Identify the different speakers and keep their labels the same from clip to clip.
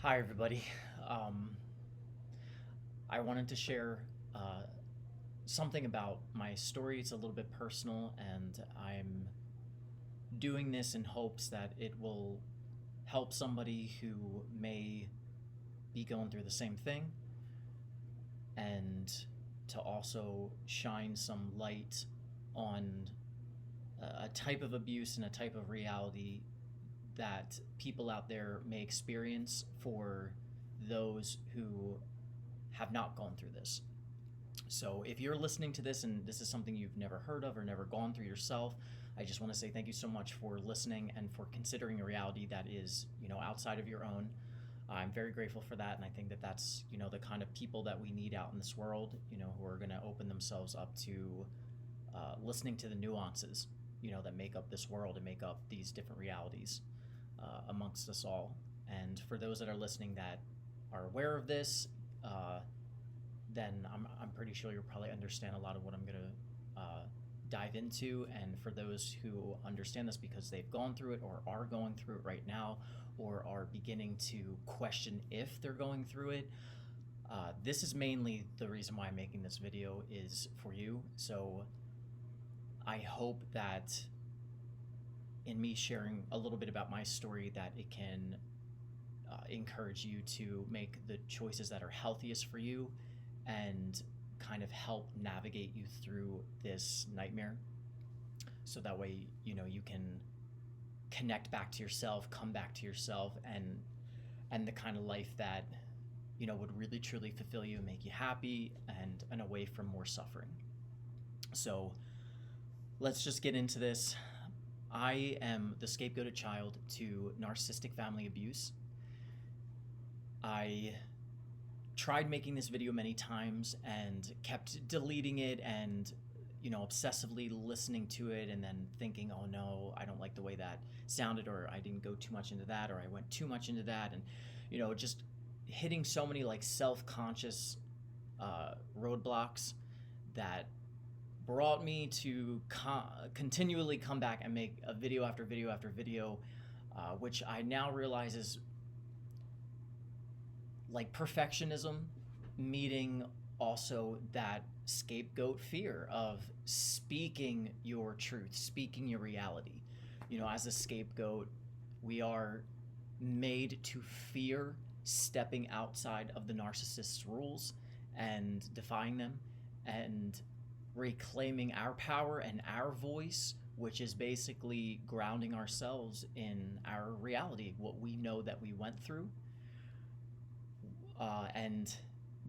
Speaker 1: Hi, everybody. Um, I wanted to share something about my story. It's a little bit personal, and I'm doing this in hopes that it will help somebody who may be going through the same thing, and to also shine some light on a type of abuse and a type of reality that people out there may experience for those who have not gone through this. So if you're listening to this and this is something you've never heard of or never gone through yourself, I just want to say thank you so much for listening and for considering a reality that is, outside of your own. I'm very grateful for that, and I think that that's, the kind of people that we need out in this world, who are going to open themselves up to listening to the nuances, that make up this world and make up these different realities amongst us all. And for those that are listening that are aware of this, then I'm pretty sure you'll probably understand a lot of what I'm going to dive into. And for those who understand this because they've gone through it or are going through it right now or are beginning to question if they're going through it, this is mainly the reason why I'm making this video is for you. So I hope that in me sharing a little bit about my story that it can encourage you to make the choices that are healthiest for you and kind of help navigate you through this nightmare, so that way you can connect back to yourself, come back to yourself, and the kind of life that would really truly fulfill you and make you happy and away from more suffering. So let's just get into this. I am the scapegoated child to narcissistic family abuse. I tried making this video many times and kept deleting it and obsessively listening to it and then thinking, oh no, I don't like the way that sounded, or I didn't go too much into that, or I went too much into that, and just hitting so many like self-conscious roadblocks that brought me to continually come back and make a video after video after video, which I now realize is like perfectionism meeting also that scapegoat fear of speaking your truth, speaking your reality. As a scapegoat, we are made to fear stepping outside of the narcissist's rules and defying them and reclaiming our power and our voice, which is basically grounding ourselves in our reality, what we know that we went through, and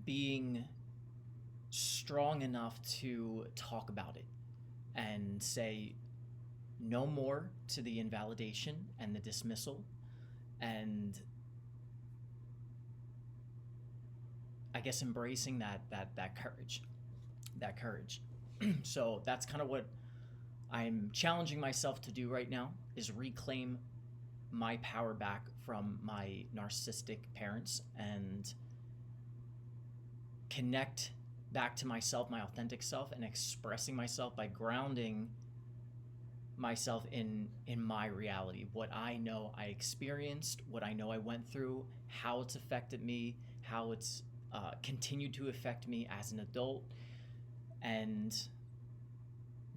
Speaker 1: being strong enough to talk about it and say no more to the invalidation and the dismissal, and I guess embracing that courage. So that's kind of what I'm challenging myself to do right now, is reclaim my power back from my narcissistic parents and connect back to myself, my authentic self, and expressing myself by grounding myself in my reality, what I know I experienced, what I know I went through, how it's affected me, how it's continued to affect me as an adult, and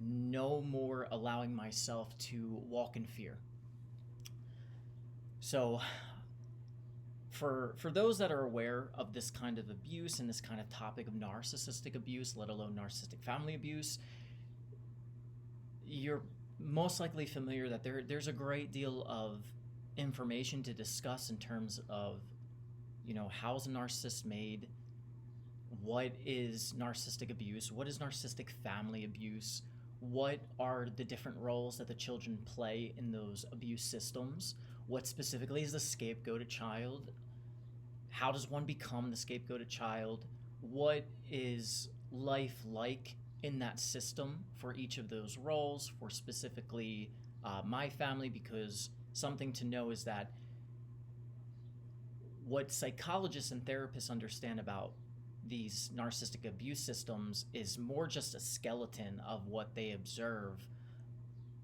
Speaker 1: no more allowing myself to walk in fear. So for those that are aware of this kind of abuse and this kind of topic of narcissistic abuse, let alone narcissistic family abuse, you're most likely familiar that there's a great deal of information to discuss in terms of, how is a narcissist made? What is narcissistic abuse? What is narcissistic family abuse? What are the different roles that the children play in those abuse systems? What specifically is the scapegoated child? How does one become the scapegoated child? What is life like in that system for each of those roles, for specifically my family? Because something to know is that what psychologists and therapists understand about these narcissistic abuse systems is more just a skeleton of what they observe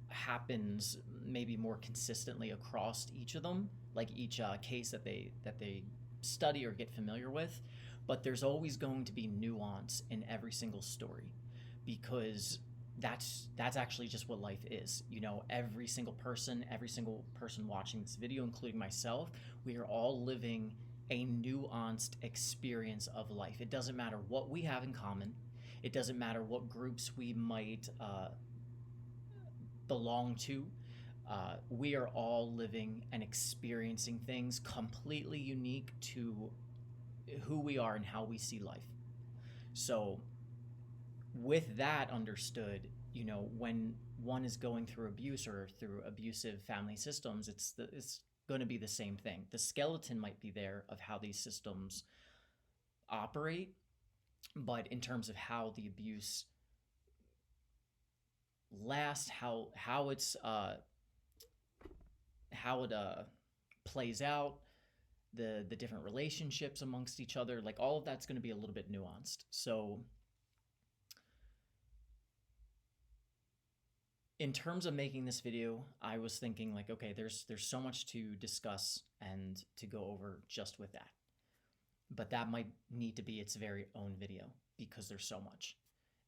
Speaker 1: happens maybe more consistently across each of them, like each case that they study or get familiar with, but there's always going to be nuance in every single story, because that's actually just what life is. You know, every single person watching this video, including myself, we are all living a nuanced experience of life. It doesn't matter what we have in common. It doesn't matter what groups we might belong to. We are all living and experiencing things completely unique to who we are and how we see life. So, with that understood, you know, when one is going through abuse or through abusive family systems, it's going to be the same thing. The skeleton might be there of how these systems operate, but in terms of how the abuse lasts, how it plays out, the different relationships amongst each other, like all of that's going to be a little bit nuanced. So in terms of making this video, I was thinking like, okay, there's so much to discuss and to go over just with that. But that might need to be its very own video because there's so much.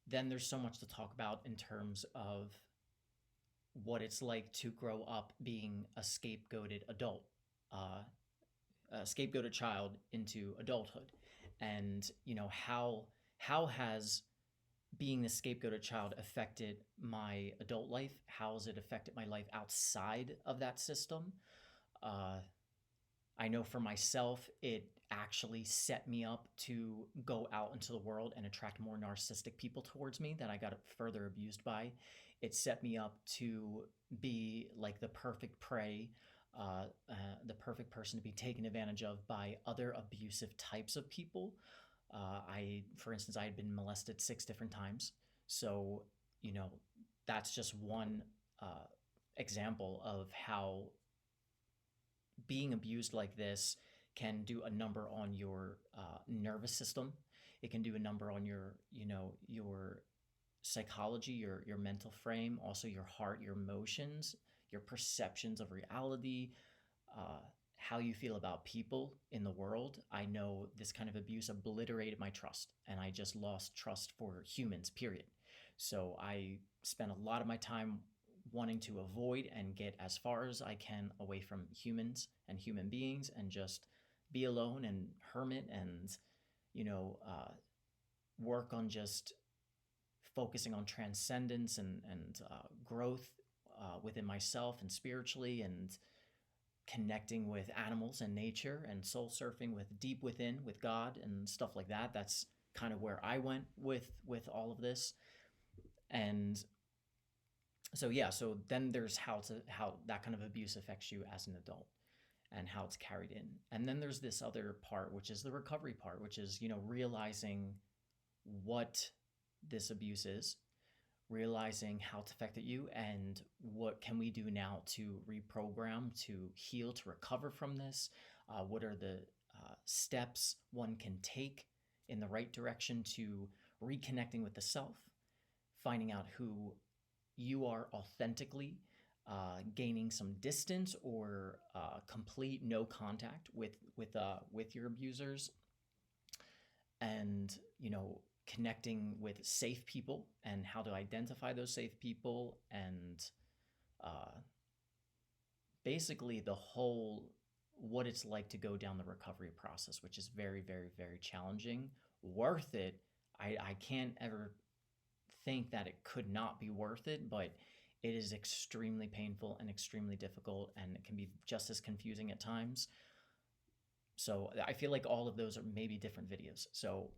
Speaker 1: Then there's so much to talk about in terms of what it's like to grow up being a scapegoated adult, a scapegoated child into adulthood. And, you know, how has being the scapegoated child affected my adult life? How has it affected my life outside of that system? I know for myself, it actually set me up to go out into the world and attract more narcissistic people towards me that I got further abused by. It set me up to be like the perfect prey, the perfect person to be taken advantage of by other abusive types of people. For instance, I had been molested 6 different times. So, you know, that's just one example of how being abused like this can do a number on your nervous system. It can do a number on your, you know, your psychology, your mental frame, also your heart, your emotions, your perceptions of reality, how you feel about people in the world. I know this kind of abuse obliterated my trust, and I just lost trust for humans, period. So I spent a lot of my time wanting to avoid and get as far as I can away from humans and human beings and just be alone and hermit and, you know, work on just focusing on transcendence and growth within myself and spiritually, and connecting with animals and nature, and soul surfing with deep within with God and stuff like that. That's kind of where I went with all of this. And so yeah, so then there's how that kind of abuse affects you as an adult and how it's carried in. And then there's this other part, which is the recovery part, which is, you know, realizing what this abuse is, realizing how it's affected you, and what can we do now to reprogram, to heal, to recover from this. What are the steps one can take in the right direction to reconnecting with the self, finding out who you are authentically, gaining some distance or complete no contact with your abusers, and, you know, connecting with safe people and how to identify those safe people, and basically the whole what it's like to go down the recovery process, which is very, very, very challenging. Worth it. I can't ever think that it could not be worth it, but it is extremely painful and extremely difficult, and it can be just as confusing at times. So I feel like all of those are maybe different videos. So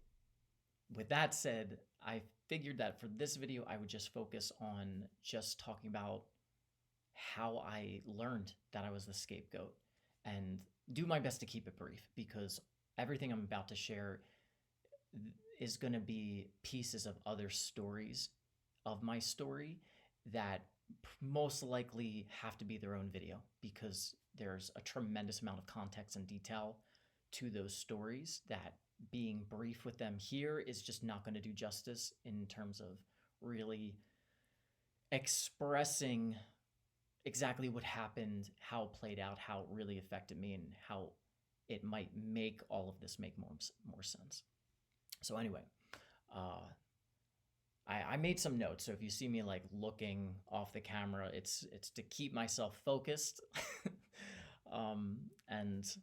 Speaker 1: with that said, I figured that for this video, I would just focus on just talking about how I learned that I was the scapegoat, and do my best to keep it brief, because everything I'm about to share is going to be pieces of other stories of my story that most likely have to be their own video, because there's a tremendous amount of context and detail to those stories that being brief with them here is just not going to do justice in terms of really expressing exactly what happened, how it played out, how it really affected me, and how it might make all of this make more sense. So anyway, uh, I made some notes. So if you see me like looking off the camera, it's to keep myself focused, and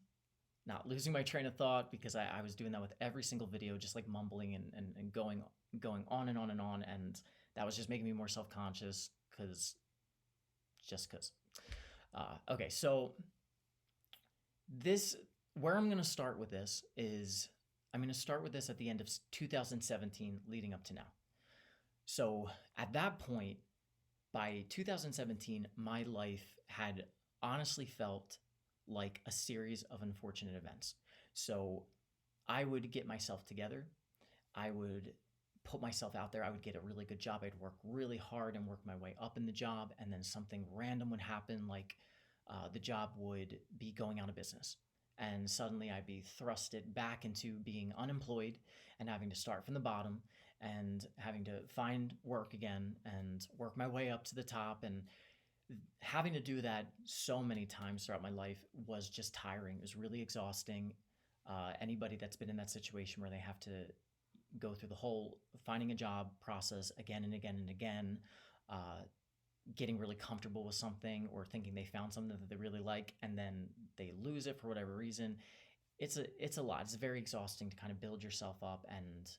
Speaker 1: not losing my train of thought, because I was doing that with every single video, just like mumbling and going on and on and on, and that was just making me more self-conscious because okay, so this where I'm going to start with this is I'm going to start with this at the end of 2017 leading up to now. So at that point, by 2017, my life had honestly felt like a series of unfortunate events. So I would get myself together. I would put myself out there. I would get a really good job. I'd work really hard and work my way up in the job. And then something random would happen, like the job would be going out of business. And suddenly I'd be thrusted back into being unemployed and having to start from the bottom and having to find work again and work my way up to the top. And having to do that so many times throughout my life was just tiring. It was really exhausting. Anybody that's been in that situation where they have to go through the whole finding a job process again and again and again, getting really comfortable with something or thinking they found something that they really like and then they lose it for whatever reason. It's a lot. It's very exhausting to kind of build yourself up and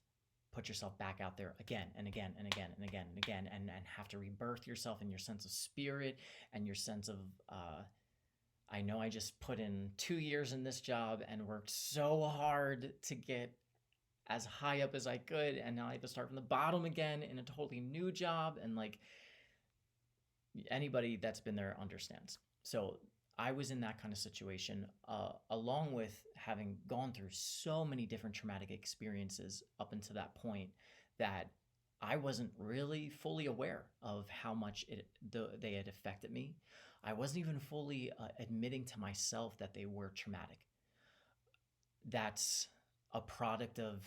Speaker 1: put yourself back out there again and again and again and again and again, and have to rebirth yourself and your sense of spirit and your sense of I know I just put in 2 years in this job and worked so hard to get as high up as I could, and now I have to start from the bottom again in a totally new job. And like, anybody that's been there understands. So I was in that kind of situation, along with having gone through so many different traumatic experiences up until that point, that I wasn't really fully aware of how much they had affected me. I wasn't even fully admitting to myself that they were traumatic. That's a product of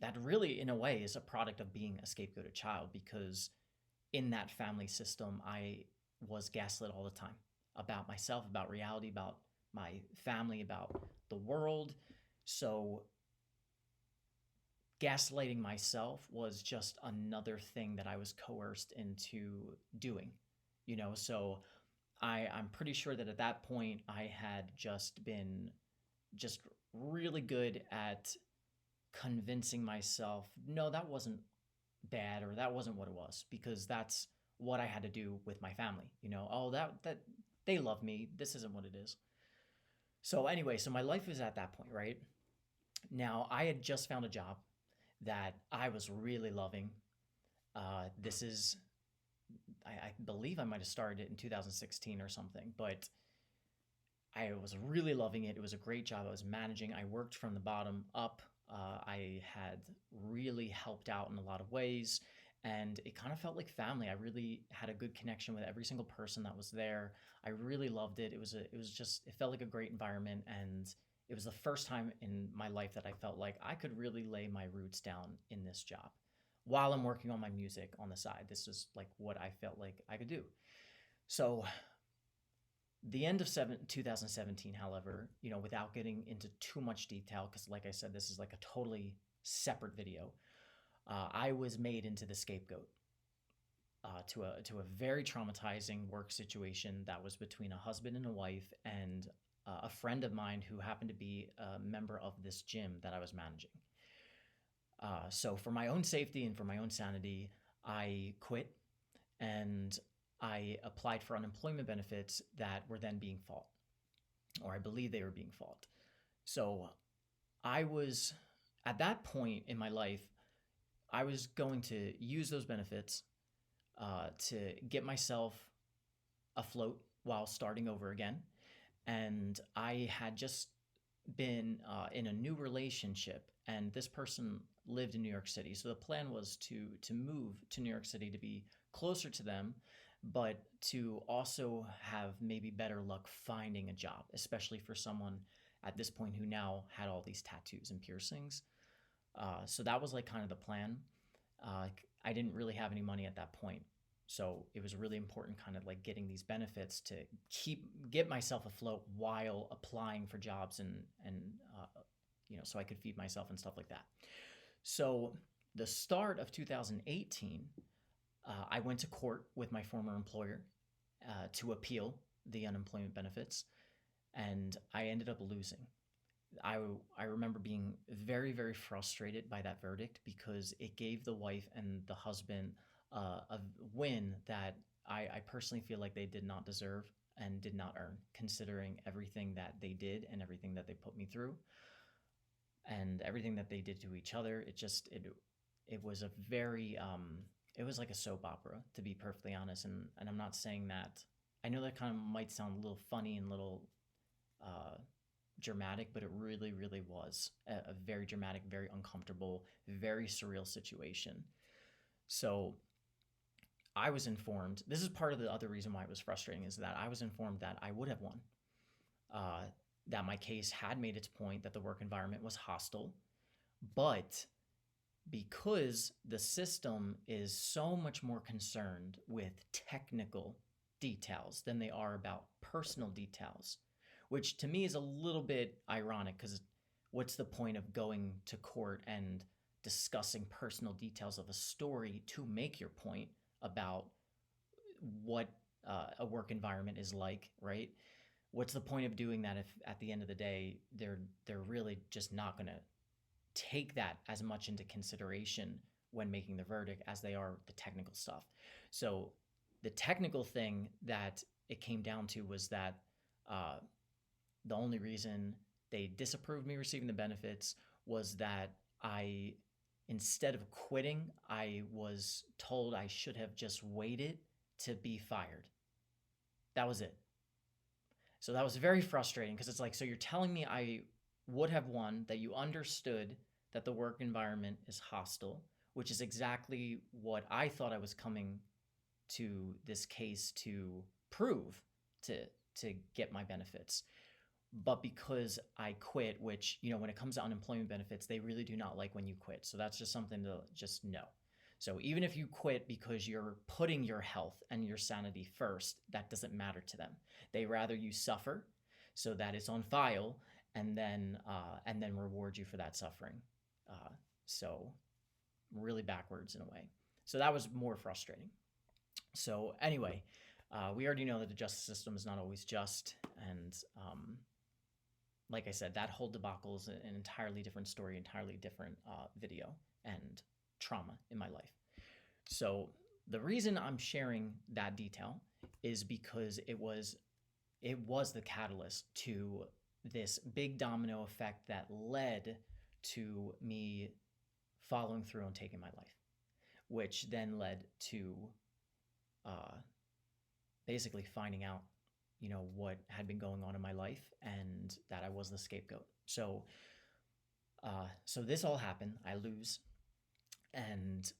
Speaker 1: that really, in a way, is a product of being a scapegoated child, because in that family system, I was gaslit all the time about myself, about reality, about my family, about the world. So gaslighting myself was just another thing that I was coerced into doing, So I'm pretty sure that at that point I had just been just really good at convincing myself, no, that wasn't bad, or that wasn't what it was, because that's what I had to do with my family. Oh, that they love me. This isn't what it is. So anyway, so my life is at that point, right? Now I had just found a job that I was really loving. This is, I believe I might have started it in 2016 or something, but I was really loving it. It was a great job. I was managing. I worked from the bottom up. I had really helped out in a lot of ways, and it kind of felt like family. I really had a good connection with every single person that was there. I really loved it. It felt like a great environment, and it was the first time in my life that I felt like I could really lay my roots down in this job while I'm working on my music on the side. This is like what I felt like I could do. So the end of 2017, however, without getting into too much detail, because like I said, this is like a totally separate video, I was made into the scapegoat to a very traumatizing work situation that was between a husband and a wife and a friend of mine who happened to be a member of this gym that I was managing. So for my own safety and for my own sanity, I quit and I applied for unemployment benefits that were then being fought, or I believe they were being fought. So I was, at that point in my life, I was going to use those benefits to get myself afloat while starting over again. And I had just been in a new relationship, and this person lived in New York City. So the plan was to move to New York City to be closer to them, but to also have maybe better luck finding a job, especially for someone at this point who now had all these tattoos and piercings. So that was like kind of the plan. I didn't really have any money at that point. So it was really important kind of like getting these benefits to get myself afloat while applying for jobs and so I could feed myself and stuff like that. So the start of 2018, I went to court with my former employer to appeal the unemployment benefits, and I ended up losing. I remember being very, very frustrated by that verdict because it gave the wife and the husband a win that I personally feel like they did not deserve and did not earn, considering everything that they did and everything that they put me through and everything that they did to each other. It was a very it was like a soap opera, to be perfectly honest. And I'm not saying that. I know that kind of might sound a little funny and a little uh, dramatic, but it really, really was a very dramatic, very uncomfortable, very surreal situation. So I was informed. This is part of the other reason why it was frustrating is that I was informed that I would have won. Uh, that my case had made its point, that the work environment was hostile, but because the system is so much more concerned with technical details than they are about personal details, which to me is a little bit ironic because what's the point of going to court and discussing personal details of a story to make your point about what a work environment is like, right? What's the point of doing that if at the end of the day they're really just not going to take that as much into consideration when making the verdict as they are the technical stuff. So the technical thing that it came down to was that uh, the only reason they disapproved me receiving the benefits was that instead of quitting, I was told I should have just waited to be fired. That was it. So that was very frustrating because it's like, so you're telling me I would have won, that you understood that the work environment is hostile, which is exactly what I thought I was coming to this case to prove to to get my benefits. But because I quit, which, when it comes to unemployment benefits, they really do not like when you quit. So that's just something to just know. So even if you quit because you're putting your health and your sanity first, that doesn't matter to them. They rather you suffer so that it's on file and then reward you for that suffering. So really backwards in a way. So that was more frustrating. So anyway, we already know that the justice system is not always just, and like I said, that whole debacle is an entirely different story, entirely different video and trauma in my life. So the reason I'm sharing that detail is because it was the catalyst to this big domino effect that led to me following through and taking my life, which then led to uh, basically finding out, what had been going on in my life and that I was the scapegoat. So this all happened. I lose, and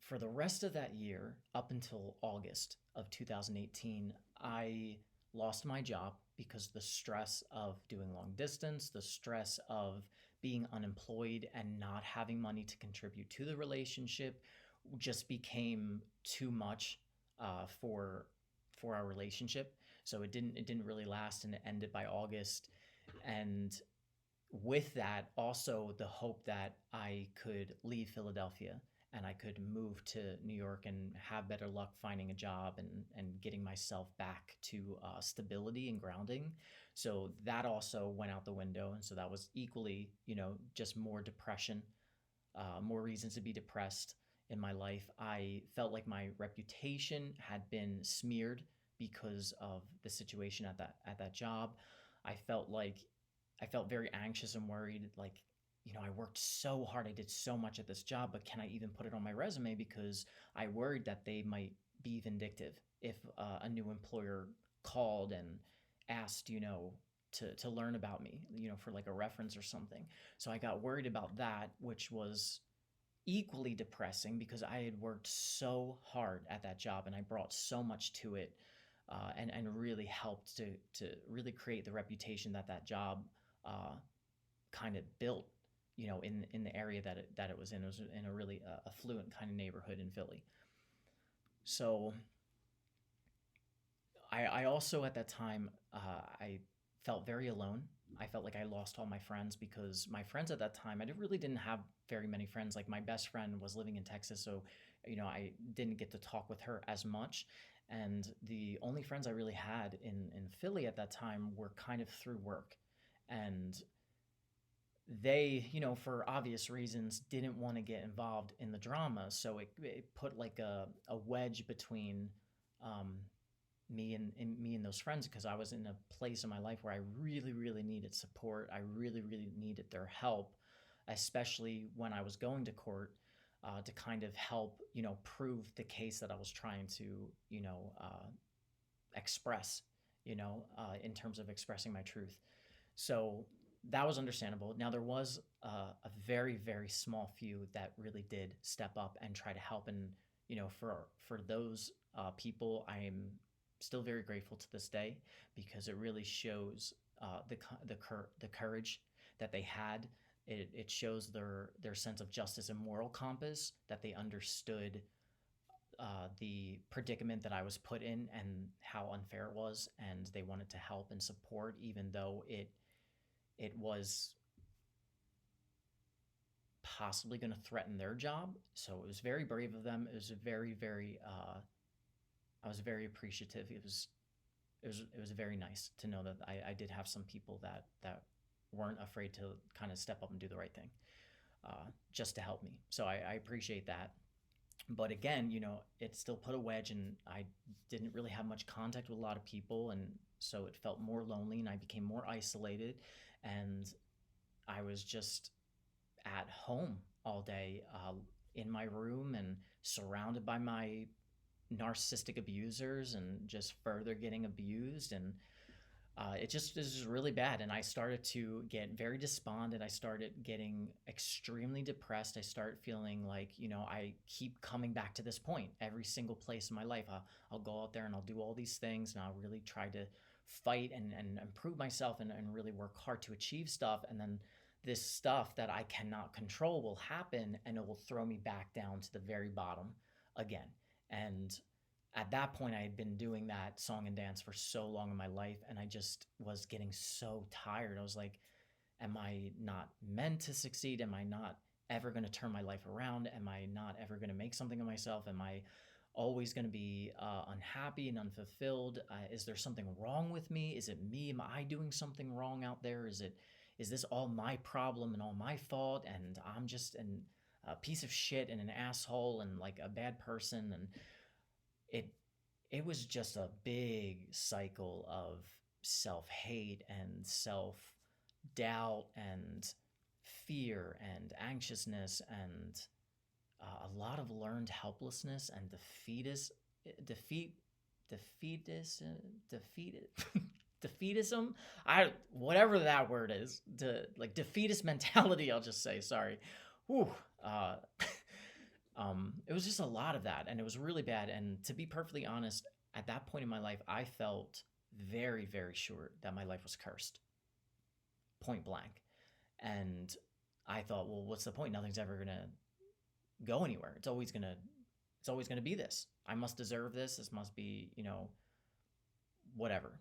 Speaker 1: for the rest of that year, up until August of 2018, I lost my job because the stress of doing long distance, the stress of being unemployed and not having money to contribute to the relationship just became too much for our relationship. So it didn't really last, and it ended by August. And with that, also the hope that I could leave Philadelphia and I could move to New York and have better luck finding a job and getting myself back to stability and grounding. So that also went out the window. And so that was equally, just more depression, more reasons to be depressed in my life. I felt like my reputation had been smeared because of the situation at that job. I felt like I felt very anxious and worried. Like, I worked so hard. I did so much at this job, but can I even put it on my resume? Because I worried that they might be vindictive if a new employer called and asked, to learn about me, for like a reference or something. So I got worried about that, which was equally depressing because I had worked so hard at that job and I brought so much to it, and really helped to really create the reputation that job kind of built, in the area that it was in. It was in a really affluent kind of neighborhood in Philly. So I also at that time I felt very alone. I felt like I lost all my friends because my friends at that time really didn't have very many friends. Like my best friend was living in Texas, so I didn't get to talk with her as much. And the only friends I really had in Philly at that time were kind of through work, and they, for obvious reasons, didn't want to get involved in the drama. So it put like a wedge between um, me and those friends, because I was in a place in my life where I really, really needed support. I really, really needed their help, especially when I was going to court to kind of help, prove the case that I was trying to, express, in terms of expressing my truth. So that was understandable. Now there was a very, very small few that really did step up and try to help, and for those people, I am still very grateful to this day, because it really shows the courage that they had. It shows their sense of justice and moral compass, that they understood the predicament that I was put in and how unfair it was, and they wanted to help and support, even though it was possibly going to threaten their job. So it was very brave of them. It was a very, very. I was very appreciative. It was very nice to know that I did have some people that weren't afraid to kind of step up and do the right thing, just to help me. So I appreciate that. But again, it still put a wedge, and I didn't really have much contact with a lot of people, and so it felt more lonely, and I became more isolated, and I was just at home all day, in my room, and surrounded by my narcissistic abusers, and just further getting abused. And it just is really bad. And I started to get very despondent. I started getting extremely depressed. I started feeling like, I keep coming back to this point every single place in my life. I'll go out there and I'll do all these things, and I'll really try to fight and improve myself, and really work hard to achieve stuff. And then this stuff that I cannot control will happen, and it will throw me back down to the very bottom again. And at that point, I had been doing that song and dance for so long in my life, and I just was getting so tired. I was like, am I not meant to succeed? Am I not ever going to turn my life around? Am I not ever going to make something of myself? Am I always going to be unhappy and unfulfilled? Is there something wrong with me? Is it me? Am I doing something wrong out there? Is this all my problem and all my fault? And I'm just a piece of shit and an asshole and like a bad person. And it it was just a big cycle of self-hate and self-doubt and fear and anxiousness, and a lot of learned helplessness and defeatis defeated defeatism. I Whatever that word is, like defeatist mentality, I'll just say. Sorry. Whew. uh it was just a lot of that, and it was really bad. And to be perfectly honest, at that point in my life, I felt very, very sure that my life was cursed, point blank. And I thought, well, what's the point? Nothing's ever gonna go anywhere. It's always gonna be this. I must deserve this. This must be, whatever.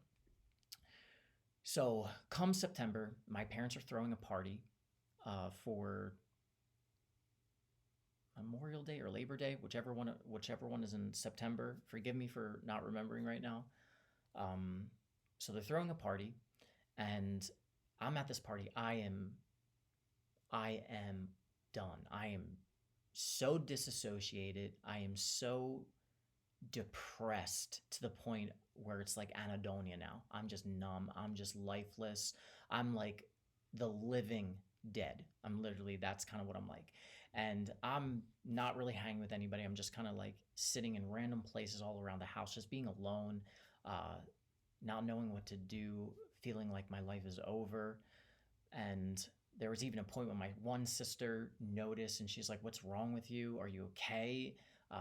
Speaker 1: So come September, my parents are throwing a party for Memorial Day or Labor Day, whichever one is in September. Forgive me for not remembering right now. Um, so they're throwing a party, and I'm at this party. I am done. I am so disassociated. I am so depressed to the point where it's like anhedonia now. I'm just numb. I'm just lifeless. I'm like the living dead. That's kind of what I'm like. And I'm not really hanging with anybody. I'm just kind of like sitting in random places all around the house, just being alone, uh, not knowing what to do, feeling like my life is over. And there was even a point when my one sister noticed, and she's like, "What's wrong with you? Are you okay?"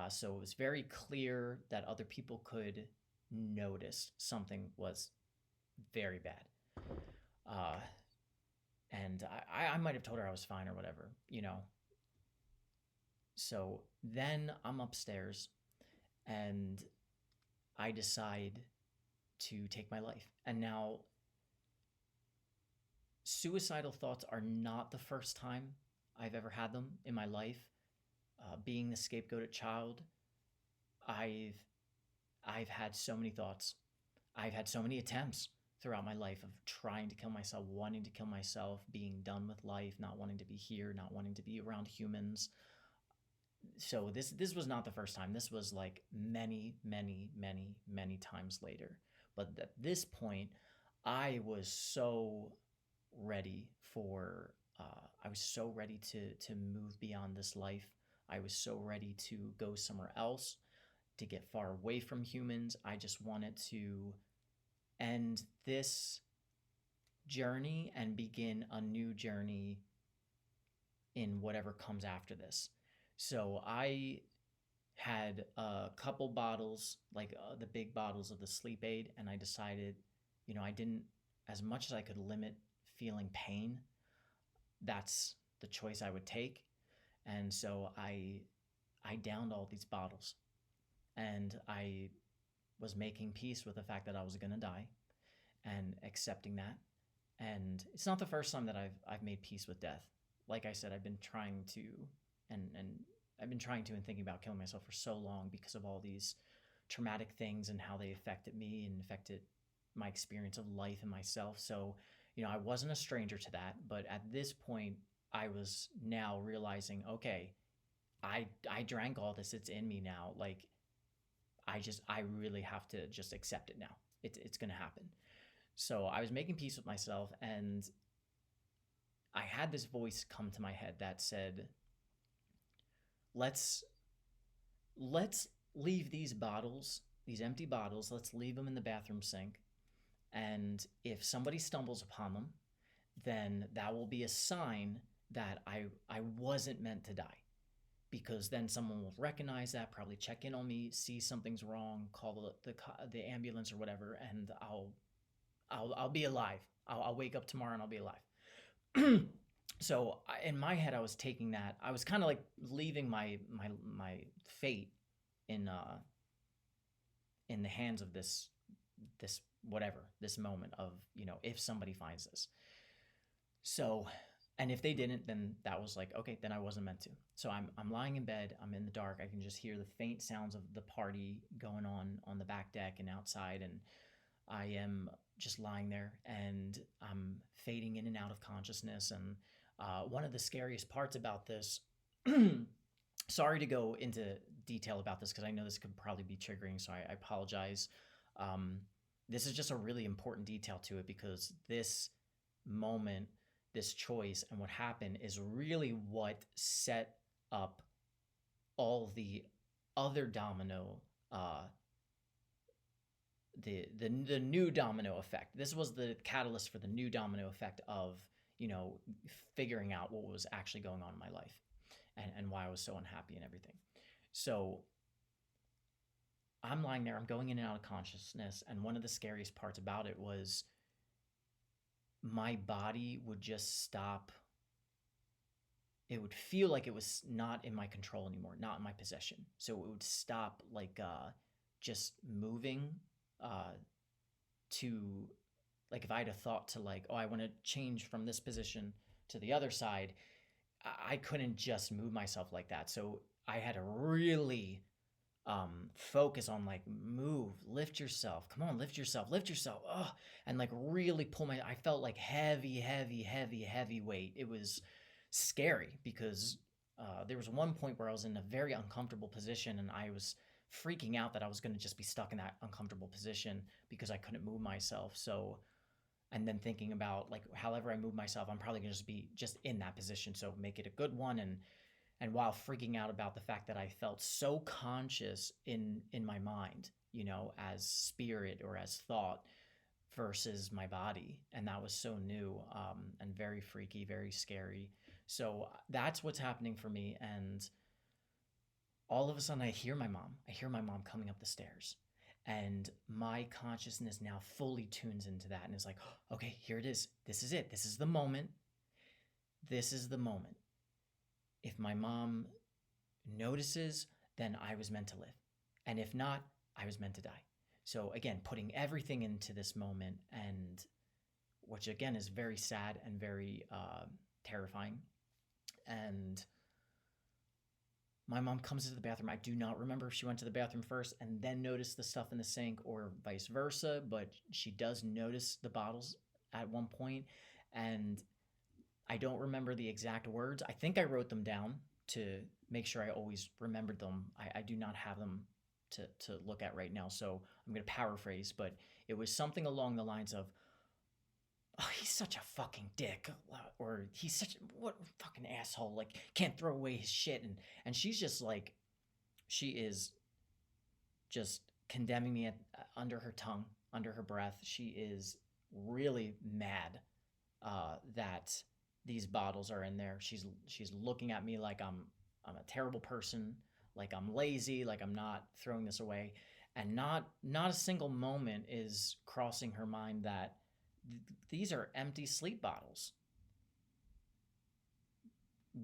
Speaker 1: So it was very clear that other people could notice something was very bad. Uh, and I might have told her I was fine or whatever. So then I'm upstairs, and I decide to take my life. And now, suicidal thoughts are not the first time I've ever had them in my life. Being the scapegoated child, I've I've had so many thoughts. I've had so many attempts throughout my life of trying to kill myself, wanting to kill myself, being done with life, not wanting to be here, not wanting to be around humans. So this was not the first time. This was like many, many, many, many times later. But at this point, I was so ready for. I was so ready to move beyond this life. I was so ready to go somewhere else, to get far away from humans. I just wanted to end this journey and begin a new journey in whatever comes after this. So I had a couple bottles, like the big bottles of the sleep aid, and I decided, I didn't, as much as I could limit feeling pain, that's the choice I would take. And so I downed all these bottles, and I was making peace with the fact that I was going to die and accepting that. And it's not the first time that I've made peace with death. Like I said, I've been trying to, and I've been trying to and thinking about killing myself for so long because of all these traumatic things and how they affected me and affected my experience of life and myself. So, I wasn't a stranger to that, but at this point, I was now realizing, okay, I drank all this. It's in me now. Like, I really have to just accept it now. It's going to happen. So I was making peace with myself, and I had this voice come to my head that said, let's leave these bottles, these empty bottles, let's leave them in the bathroom sink. And if somebody stumbles upon them, then that will be a sign that I wasn't meant to die. Because then someone will recognize that, probably check in on me, see something's wrong, call the ambulance or whatever, and I'll be alive. I'll wake up tomorrow and I'll be alive. So in my head, I was taking that. I was kind of like leaving my fate in the hands of this moment of, if somebody finds this. So, and if they didn't, then that was like, okay, then I wasn't meant to. So I'm lying in bed. I'm in the dark. I can just hear the faint sounds of the party going on the back deck and outside, and I am just lying there, and I'm fading in and out of consciousness. And one of the scariest parts about this, sorry to go into detail about this because I know this could probably be triggering, so I apologize. This is just a really important detail to it, because this moment, this choice, and what happened is really what set up all the other domino, the new domino effect. This was the catalyst for the new domino effect of, figuring out what was actually going on in my life, and why I was so unhappy and everything. So I'm lying there, I'm going in and out of consciousness, and one of the scariest parts about it was my body would just stop. It would feel like it was not in my control anymore, not in my possession. So it would stop, like just moving to, like, if I had a thought to, like, oh, I want to change from this position to the other side, I couldn't just move myself like that. So I had to really focus on, like, move, lift yourself, come on, lift yourself, and like really pull I felt like heavy weight. It was scary because there was one point where I was in a very uncomfortable position, and I was freaking out that I was going to just be stuck in that uncomfortable position because I couldn't move myself. So, and then thinking about, like, however I move myself, I'm probably going to just be just in that position, so make it a good one. And while freaking out about the fact that I felt so conscious in my mind, as spirit or as thought versus my body. And that was so new, and very freaky, very scary. So that's what's happening for me. And all of a sudden I hear my mom coming up the stairs. And my consciousness now fully tunes into that and is like, oh, okay, here it is. This is it. This is the moment. This is the moment. If my mom notices, then I was meant to live. And if not, I was meant to die. So again, putting everything into this moment, and which again is very sad and very terrifying. And my mom comes into the bathroom. I do not remember if she went to the bathroom first and then noticed the stuff in the sink or vice versa, but she does notice the bottles at one point, and I don't remember the exact words. I think I wrote them down to make sure I always remembered them. I do not have them to look at right now, so I'm going to paraphrase, but it was something along the lines of, oh, he's such a fucking dick, or he's such what fucking asshole, like can't throw away his shit, and she's just like, she is just condemning me under her tongue, under her breath. She is really mad that these bottles are in there. She's looking at me like I'm a terrible person, like I'm lazy, like I'm not throwing this away, and not a single moment is crossing her mind that these are empty sleep bottles.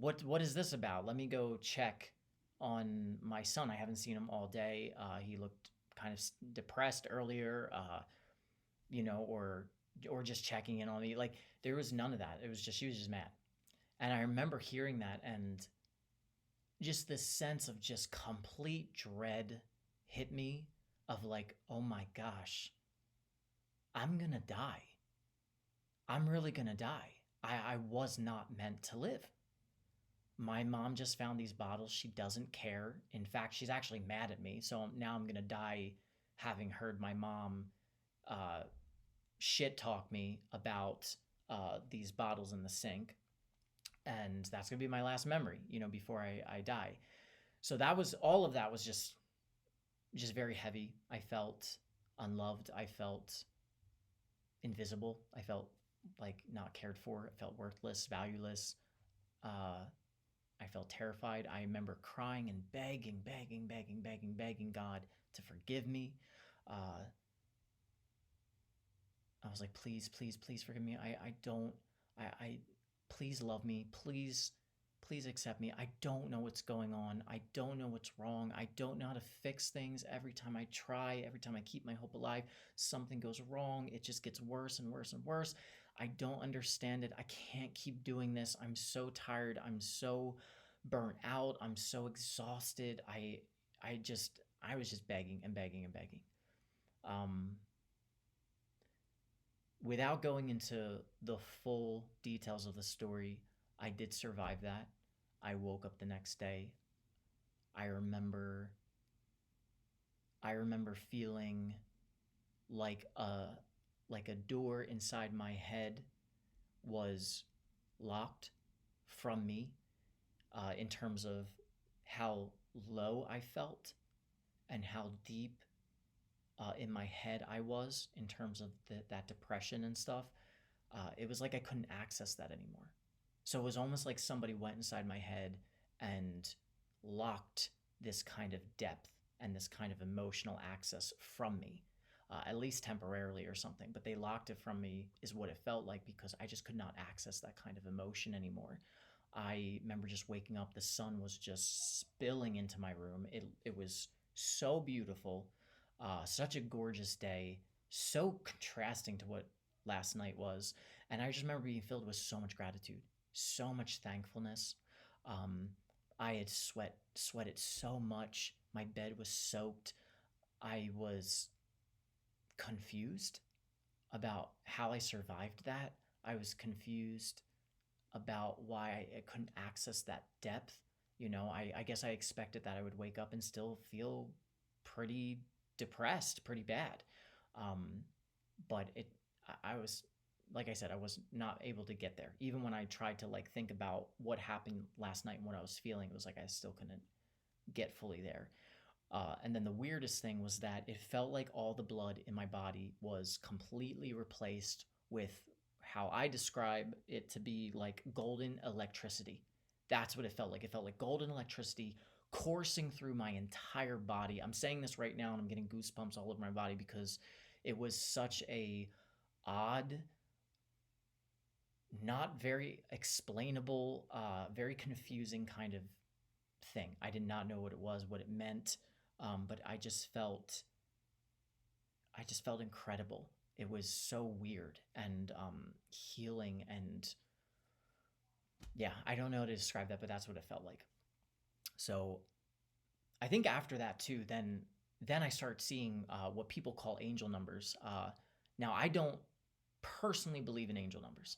Speaker 1: What is this about? Let me go check on my son. I haven't seen him all day. He looked kind of depressed earlier, or just checking in on me. Like there was none of that. It was just she was just mad, and I remember hearing that, and just this sense of just complete dread hit me, of like, oh my gosh, I'm gonna die. I'm really gonna die. I was not meant to live. My mom just found these bottles. She doesn't care. In fact, she's actually mad at me. So now I'm going to die having heard my mom uh, shit talk me about these bottles in the sink. And that's going to be my last memory, before I die. So that was, all of that was just very heavy. I felt unloved. I felt invisible. I felt like not cared for. I felt worthless, valueless. Uh, I felt terrified. I remember crying and begging God to forgive me. Uh, I was like, please, please, please forgive me. I don't, I, please love me. Please, please accept me. I don't know what's going on. I don't know what's wrong. I don't know how to fix things. Every time I try, every time I keep my hope alive, something goes wrong. It just gets worse and worse and worse. I don't understand it. I can't keep doing this. I'm so tired. I'm so burnt out. I'm so exhausted. I was just begging and begging and begging. Um, Without going into the full details of the story, I did survive that. I woke up the next day. I remember I remember feeling like a door inside my head was locked from me, in terms of how low I felt and how deep in my head I was in terms of that depression and stuff. It was like I couldn't access that anymore. So it was almost like somebody went inside my head and locked this kind of depth and this kind of emotional access from me, at least temporarily or something. But they locked it from me, is what it felt like, because I just could not access that kind of emotion anymore. I remember just waking up, the sun was just spilling into my room. It was so beautiful, such a gorgeous day, so contrasting to what last night was. And I just remember being filled with so much gratitude, so much thankfulness. Um, I had sweated so much. My bed was soaked. I was confused about how I survived that. I was confused about why I couldn't access that depth. I guess I expected that I would wake up and still feel pretty depressed, pretty bad. Um, but I was, like I said, I was not able to get there. Even when I tried to like think about what happened last night and what I was feeling, it was like I still couldn't get fully there. And then the weirdest thing was that it felt like all the blood in my body was completely replaced with how I describe it to be like golden electricity. That's what it felt like. It felt like golden electricity coursing through my entire body. I'm saying this right now and I'm getting goosebumps all over my body because it was such a odd, not very explainable, very confusing kind of thing. I did not know what it was, what it meant. But I just felt incredible. It was so weird and healing, and yeah, I don't know how to describe that, but that's what it felt like. So I think after that too, then I started seeing what people call angel numbers. Now I don't personally believe in angel numbers,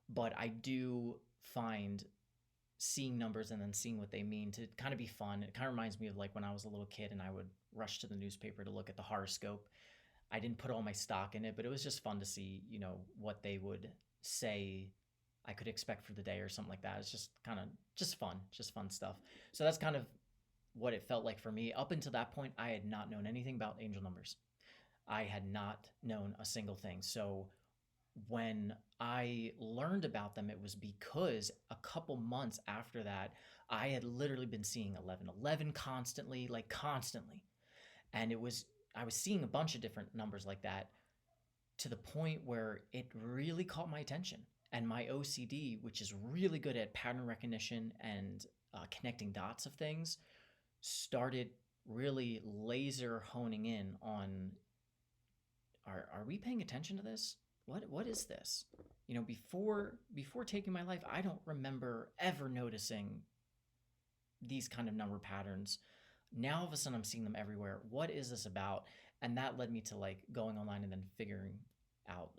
Speaker 1: but I do find seeing numbers and then seeing what they mean to kind of be fun. It kind of reminds me of like when I was a little kid and I would rush to the newspaper to look at the horoscope. I didn't put all my stock in it, but it was just fun to see, what they would say I could expect for the day or something like that. It's just kind of just fun stuff. So that's kind of what it felt like for me. Up until that point, I had not known anything about angel numbers. I had not known a single thing. So when I learned about them, it was because a couple months after that, I had literally been seeing 1111 constantly, like constantly. And I was seeing a bunch of different numbers like that to the point where it really caught my attention. And my OCD, which is really good at pattern recognition and connecting dots of things, started really laser honing in on, are we paying attention to this? What is this? Before taking my life, I don't remember ever noticing these kind of number patterns. Now all of a sudden I'm seeing them everywhere. What is this about? And that led me to like going online and then figuring out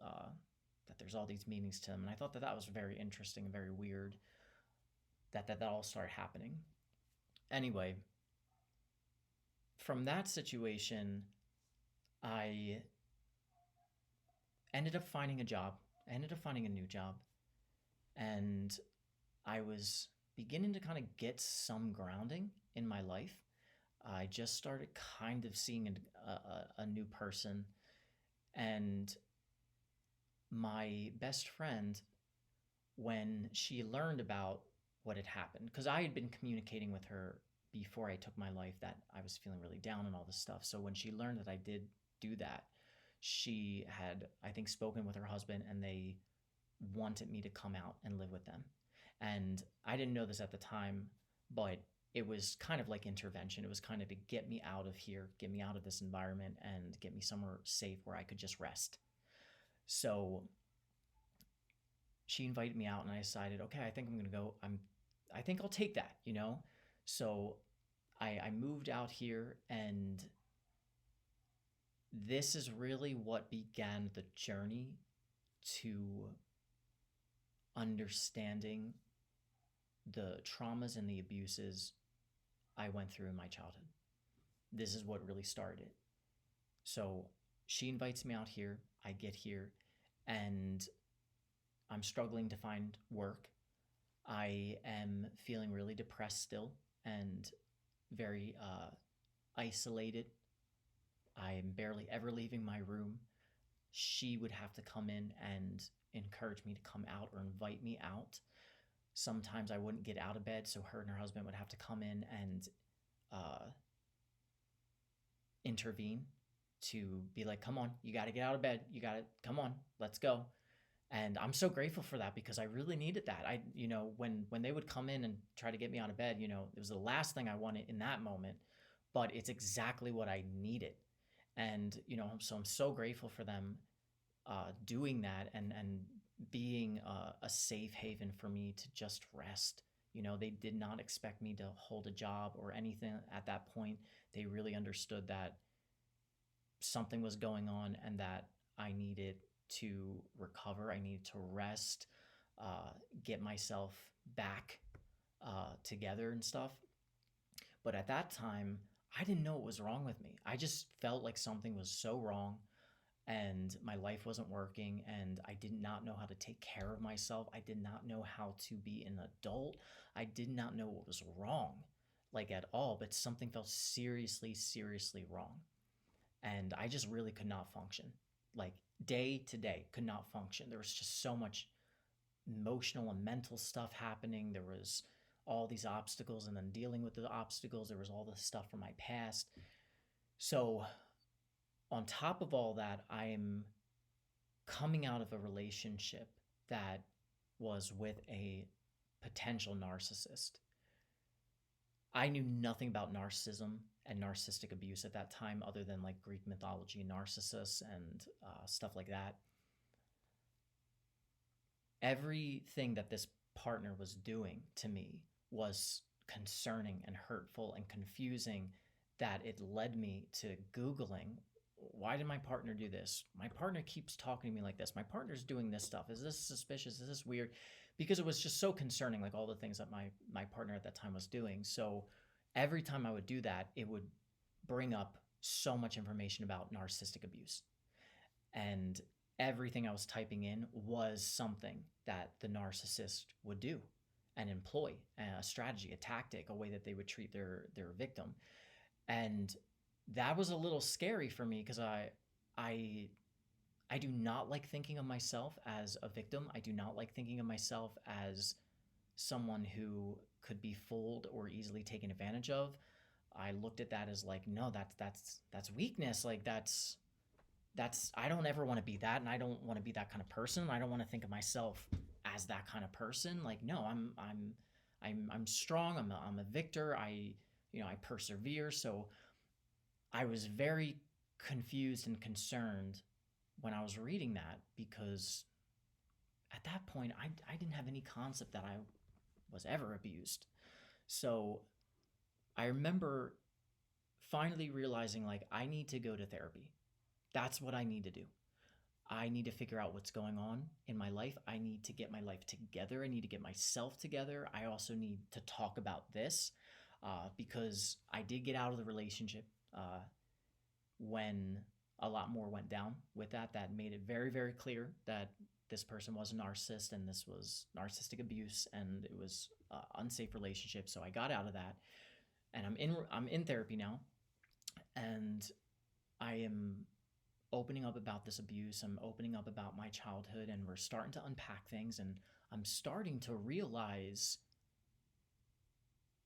Speaker 1: that there's all these meanings to them. And I thought that that was very interesting and very weird that all started happening. Anyway, from that situation, I ended up finding a job. I ended up finding a new job, and I was beginning to kind of get some grounding in my life. I just started kind of seeing a new person, and my best friend, when she learned about what had happened, because I had been communicating with her before I took my life that I was feeling really down and all this stuff. So when she learned that I did do that, she had, I think, spoken with her husband, and they wanted me to come out and live with them. And I didn't know this at the time, but it was kind of like intervention. It was kind of to get me out of here, get me out of this environment, and get me somewhere safe where I could just rest. So she invited me out, and I decided, okay, I think I'm gonna go. I think I'll take that. So I moved out here, and this is really what began the journey to understanding the traumas and the abuses I went through in my childhood. This is what really started it. So she invites me out here. I get here, and I'm struggling to find work. I am feeling really depressed still and very isolated. I am barely ever leaving my room. She would have to come in and encourage me to come out or invite me out. Sometimes I wouldn't get out of bed, so her and her husband would have to come in and intervene to be like, come on, you got to get out of bed. You got to, come on, let's go. And I'm so grateful for that because I really needed that. When they would come in and try to get me out of bed, it was the last thing I wanted in that moment, but it's exactly what I needed. And, so I'm so grateful for them doing that and being a safe haven for me to just rest. They did not expect me to hold a job or anything at that point. They really understood that something was going on and that I needed to recover. I needed to rest, get myself back together and stuff. But at that time, I didn't know what was wrong with me. I just felt like something was so wrong and my life wasn't working, and I did not know how to take care of myself. I did not know how to be an adult. I did not know what was wrong, like at all, but something felt seriously, seriously wrong. And I just really could not function. Like day to day, could not function. There was just so much emotional and mental stuff happening. There was all these obstacles, and then dealing with the obstacles, there was all this stuff from my past. So on top of all that, I'm coming out of a relationship that was with a potential narcissist. I knew nothing about narcissism and narcissistic abuse at that time, other than like Greek mythology and Narcissus and stuff like that. Everything that this partner was doing to me was concerning and hurtful and confusing, that it led me to Googling, why did my partner do this? My partner keeps talking to me like this. My partner's doing this stuff. Is this suspicious? Is this weird? Because it was just so concerning, like all the things that my partner at that time was doing. So every time I would do that, it would bring up so much information about narcissistic abuse. And everything I was typing in was something that the narcissist would do and employ, a strategy, a tactic, a way that they would treat their victim. And that was a little scary for me, because I I do not like thinking of myself as a victim. I do not like thinking of myself as someone who could be fooled or easily taken advantage of. I looked at that as like, no, that's weakness. Like that's I don't ever want to be that, and I don't want to be that kind of person. I don't want to think of myself as that kind of person. Like, no, I'm strong. I'm a victor. I persevere. So I was very confused and concerned when I was reading that, because at that point I didn't have any concept that I was ever abused. So I remember finally realizing, like, I need to go to therapy. That's what I need to do. I need to figure out what's going on in my life. I need to get my life together. I need to get myself together. I also need to talk about this, because I did get out of the relationship when a lot more went down with that. That made it very, very clear that this person was a narcissist and this was narcissistic abuse and it was unsafe relationship. So I got out of that, and I'm in therapy now, and I am opening up about this abuse. I'm opening up about my childhood, and we're starting to unpack things, and I'm starting to realize,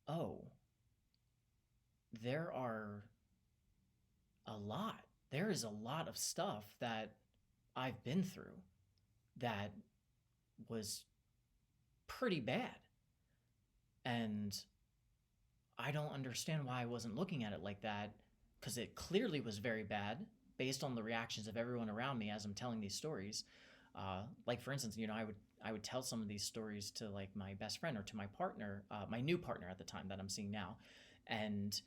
Speaker 1: oh, there are a lot. There is a lot of stuff that I've been through that was pretty bad. And I don't understand why I wasn't looking at it like that, because it clearly was very bad based on the reactions of everyone around me as I'm telling these stories. Like, for instance, I would tell some of these stories to like my best friend or to my partner, my new partner at the time that I'm seeing now, and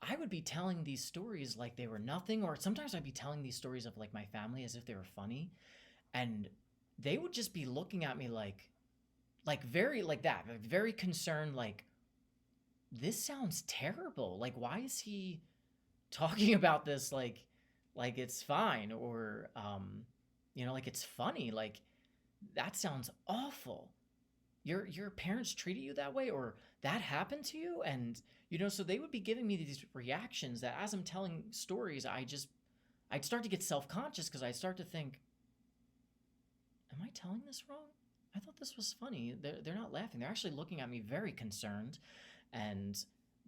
Speaker 1: I would be telling these stories like they were nothing, or sometimes I'd be telling these stories of like my family as if they were funny, and they would just be looking at me like very like that, like very concerned, like, this sounds terrible. Like, why is he talking about this like it's fine, or like it's funny. Like, that sounds awful. Your parents treated you that way, or that happened to you. And so they would be giving me these reactions that, as I'm telling stories, I'd start to get self-conscious, because I'd start to think, am I telling this wrong? I thought this was funny. They're not laughing. They're actually looking at me very concerned, and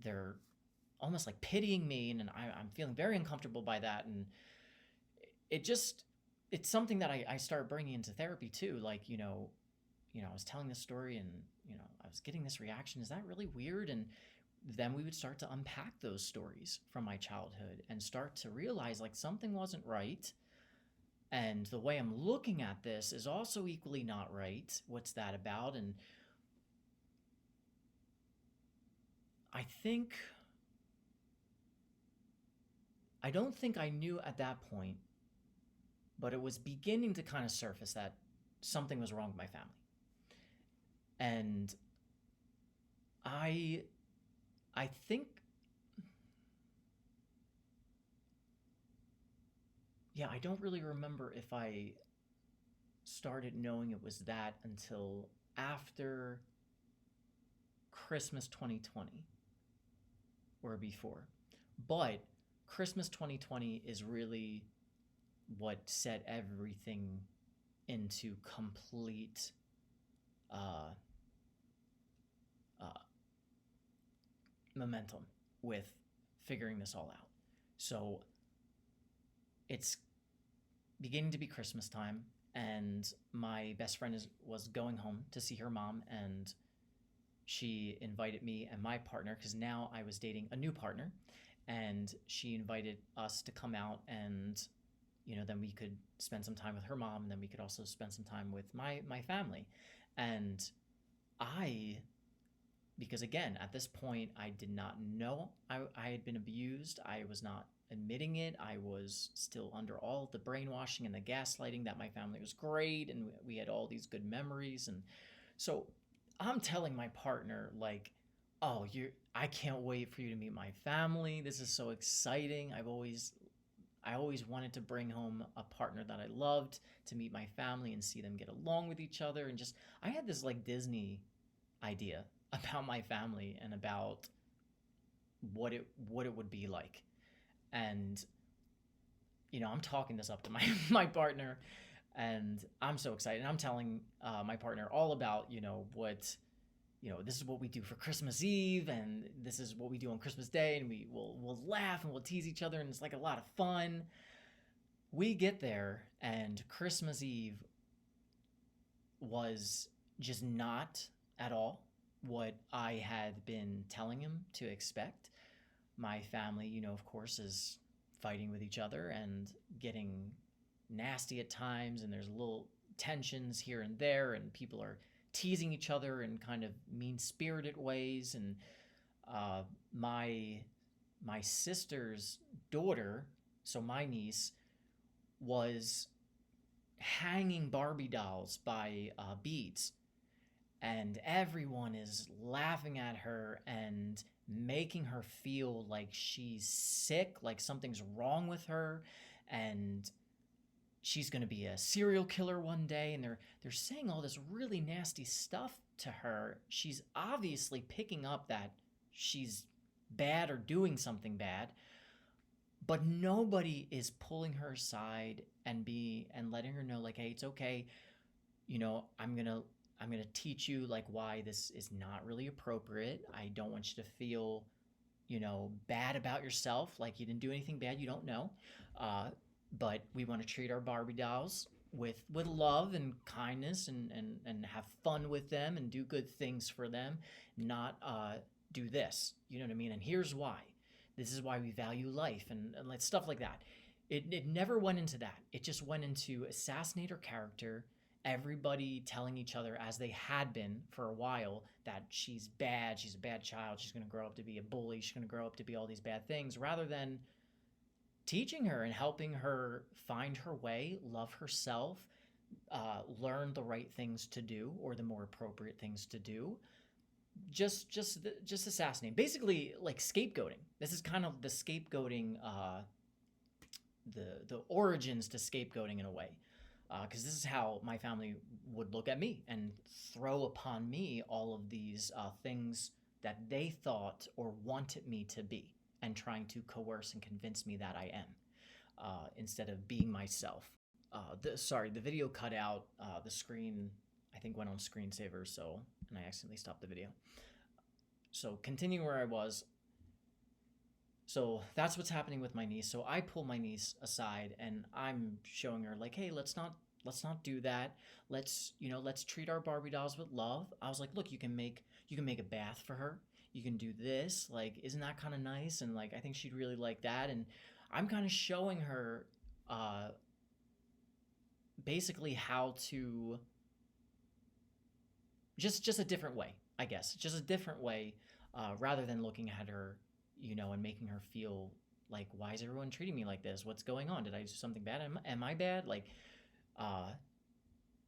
Speaker 1: they're almost like pitying me, and I'm feeling very uncomfortable by that. And it's something that I started bringing into therapy too. Like, I was telling this story, and I was getting this reaction. Is that really weird? And then we would start to unpack those stories from my childhood and start to realize, like, something wasn't right, and the way I'm looking at this is also equally not right. What's that about? And I think I don't think I knew at that point, but it was beginning to kind of surface that something was wrong with my family. And I think, yeah, I don't really remember if I started knowing it was that until after Christmas 2020 or before. But Christmas 2020 is really what set everything into complete uh, uh, momentum with figuring this all out. So it's beginning to be Christmas time, and my best friend was going home to see her mom, and she invited me and my partner, because now I was dating a new partner, and she invited us to come out, and then we could spend some time with her mom, and then we could also spend some time with my family. And I, because again, at this point, I did not know I had been abused. I was not admitting it. I was still under all the brainwashing and the gaslighting that my family was great and we had all these good memories. And so I'm telling my partner, like, oh, I can't wait for you to meet my family. This is so exciting. I always wanted to bring home a partner that I loved, to meet my family and see them get along with each other. And just, I had this like Disney idea about my family and about what it would be like. And I'm talking this up to my partner, and I'm so excited. And I'm telling my partner all about what this is what we do for Christmas Eve, and this is what we do on Christmas Day, and we'll laugh and we'll tease each other, and it's like a lot of fun. We get there, and Christmas Eve was just not at all what I had been telling him to expect. My family, of course, is fighting with each other and getting nasty at times, and there's little tensions here and there, and people are teasing each other in kind of mean-spirited ways. And my sister's daughter, so my niece, was hanging Barbie dolls by beads, and everyone is laughing at her and making her feel like she's sick, like something's wrong with her, and she's going to be a serial killer one day. And they're saying all this really nasty stuff to her. She's obviously picking up that she's bad or doing something bad, but nobody is pulling her aside and letting her know, like, hey, it's okay. I'm gonna teach you like why this is not really appropriate. I don't want you to feel, bad about yourself, like you didn't do anything bad, you don't know. But we want to treat our Barbie dolls with love and kindness, and have fun with them and do good things for them, not do this. You know what I mean? And here's why. This is why we value life, and like stuff like that. It never went into that. It just went into assassinate her character, everybody telling each other, as they had been for a while, that she's bad, she's a bad child, she's going to grow up to be a bully, she's going to grow up to be all these bad things, rather than teaching her and helping her find her way, love herself, learn the right things to do, or the more appropriate things to do. Just assassinate. Basically, like scapegoating. This is kind of the scapegoating, the origins to scapegoating in a way. Because this is how my family would look at me and throw upon me all of these things that they thought or wanted me to be, and trying to coerce and convince me that I am, instead of being myself. The video cut out. The screen, I think, went on screensaver, and I accidentally stopped the video. So continuing where I was. So that's what's happening with my niece. So I pull my niece aside, and I'm showing her, like, hey, let's not do that. Let's treat our Barbie dolls with love. I was like, look, you can make a bath for her. You can do this. Like, isn't that kind of nice? And like, I think she'd really like that. And I'm kind of showing her basically how to just a different way, I guess. Just a different way, rather than looking at her, and making her feel like, why is everyone treating me like this? What's going on? Did I do something bad? Am I bad? Like,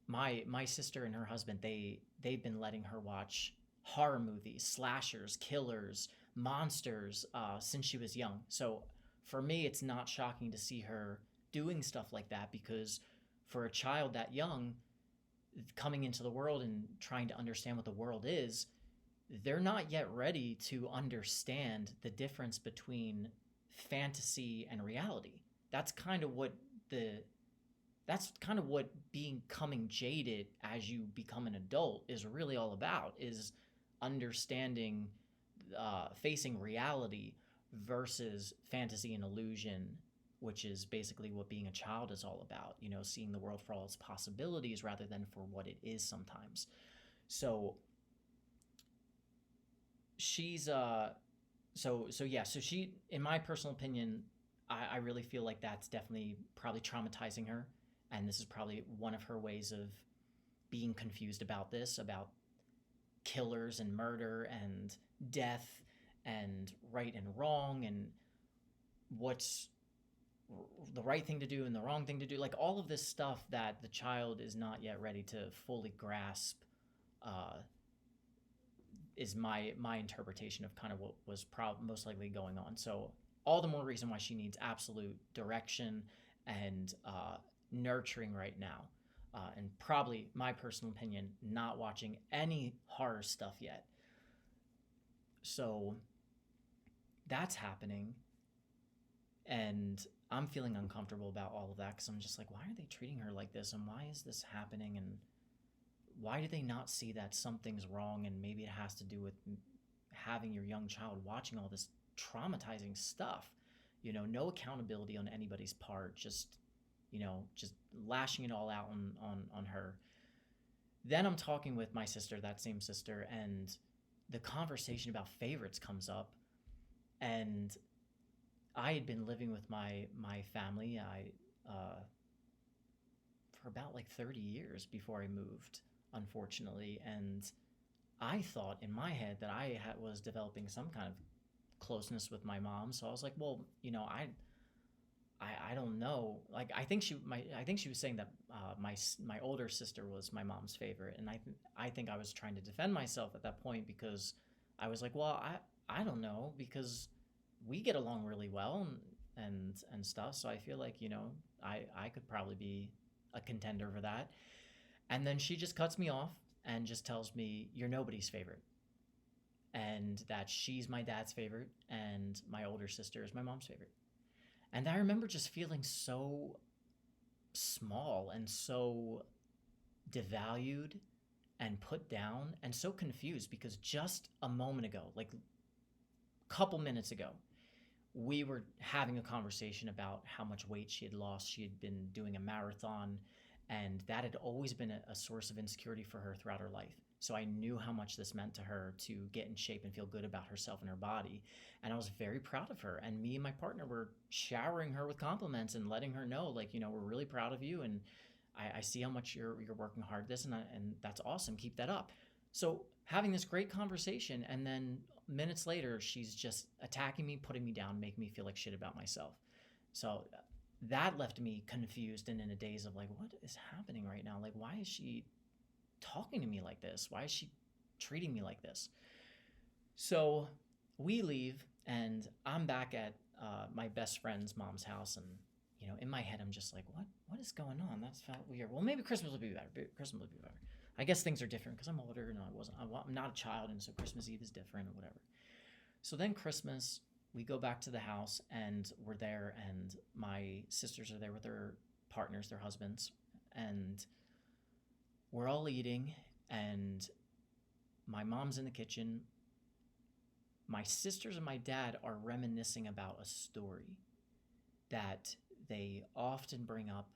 Speaker 1: my sister and her husband, they've been letting her watch horror movies, slashers, killers, monsters, since she was young. So for me, it's not shocking to see her doing stuff like that, because for a child that young, coming into the world and trying to understand what the world is, they're not yet ready to understand the difference between fantasy and reality. That's kind of what becoming jaded as you become an adult is really all about, is understanding, facing reality versus fantasy and illusion, which is basically what being a child is all about, seeing the world for all its possibilities rather than for what it is sometimes. So she's so she, in my personal opinion, I really feel like that's definitely probably traumatizing her, and this is probably one of her ways of being confused about this, about killers and murder and death and right and wrong and what's the right thing to do and the wrong thing to do, like all of this stuff that the child is not yet ready to fully grasp. uh, is my interpretation of kind of what was most likely going on. So all the more reason why she needs absolute direction and nurturing right now. And probably, my personal opinion, not watching any horror stuff yet. So that's happening. And I'm feeling uncomfortable about all of that because I'm just like, why are they treating her like this? And why is this happening? And why do they not see that something's wrong? And maybe it has to do with having your young child watching all this traumatizing stuff. No accountability on anybody's part, just lashing it all out on her. Then I'm talking with my sister, that same sister, and the conversation about favorites comes up. And I had been living with my family for about like 30 years before I moved, unfortunately. And I thought in my head that was developing some kind of closeness with my mom. So I was like, well, I don't know. Like I think she was saying that my older sister was my mom's favorite, and I think I was trying to defend myself at that point because I was like, well, I don't know, because we get along really well and stuff. So I feel like I could probably be a contender for that. And then she just cuts me off and just tells me, you're nobody's favorite, and that she's my dad's favorite and my older sister is my mom's favorite. And I remember just feeling so small and so devalued and put down and so confused because just a moment ago, like a couple minutes ago, we were having a conversation about how much weight she had lost. She had been doing a marathon, and that had always been a source of insecurity for her throughout her life. So I knew how much this meant to her to get in shape and feel good about herself and her body. And I was very proud of her. And me and my partner were showering her with compliments and letting her know, like, we're really proud of you. And I see how much you're working hard this, and that's awesome. Keep that up. So having this great conversation, and then minutes later, she's just attacking me, putting me down, making me feel like shit about myself. So that left me confused and in a daze of like, what is happening right now? Like, why is she talking to me like this? Why is she treating me like this? So we leave, and I'm back at my best friend's mom's house, and in my head, I'm just like, what is going on? That felt weird. Well, maybe Christmas will be better. Christmas will be better. I guess things are different because I'm older and I'm not a child, and so Christmas Eve is different or whatever. So then Christmas, we go back to the house, and we're there, and my sisters are there with their partners, their husbands, and we're all eating, and my mom's in the kitchen. My sisters and my dad are reminiscing about a story that they often bring up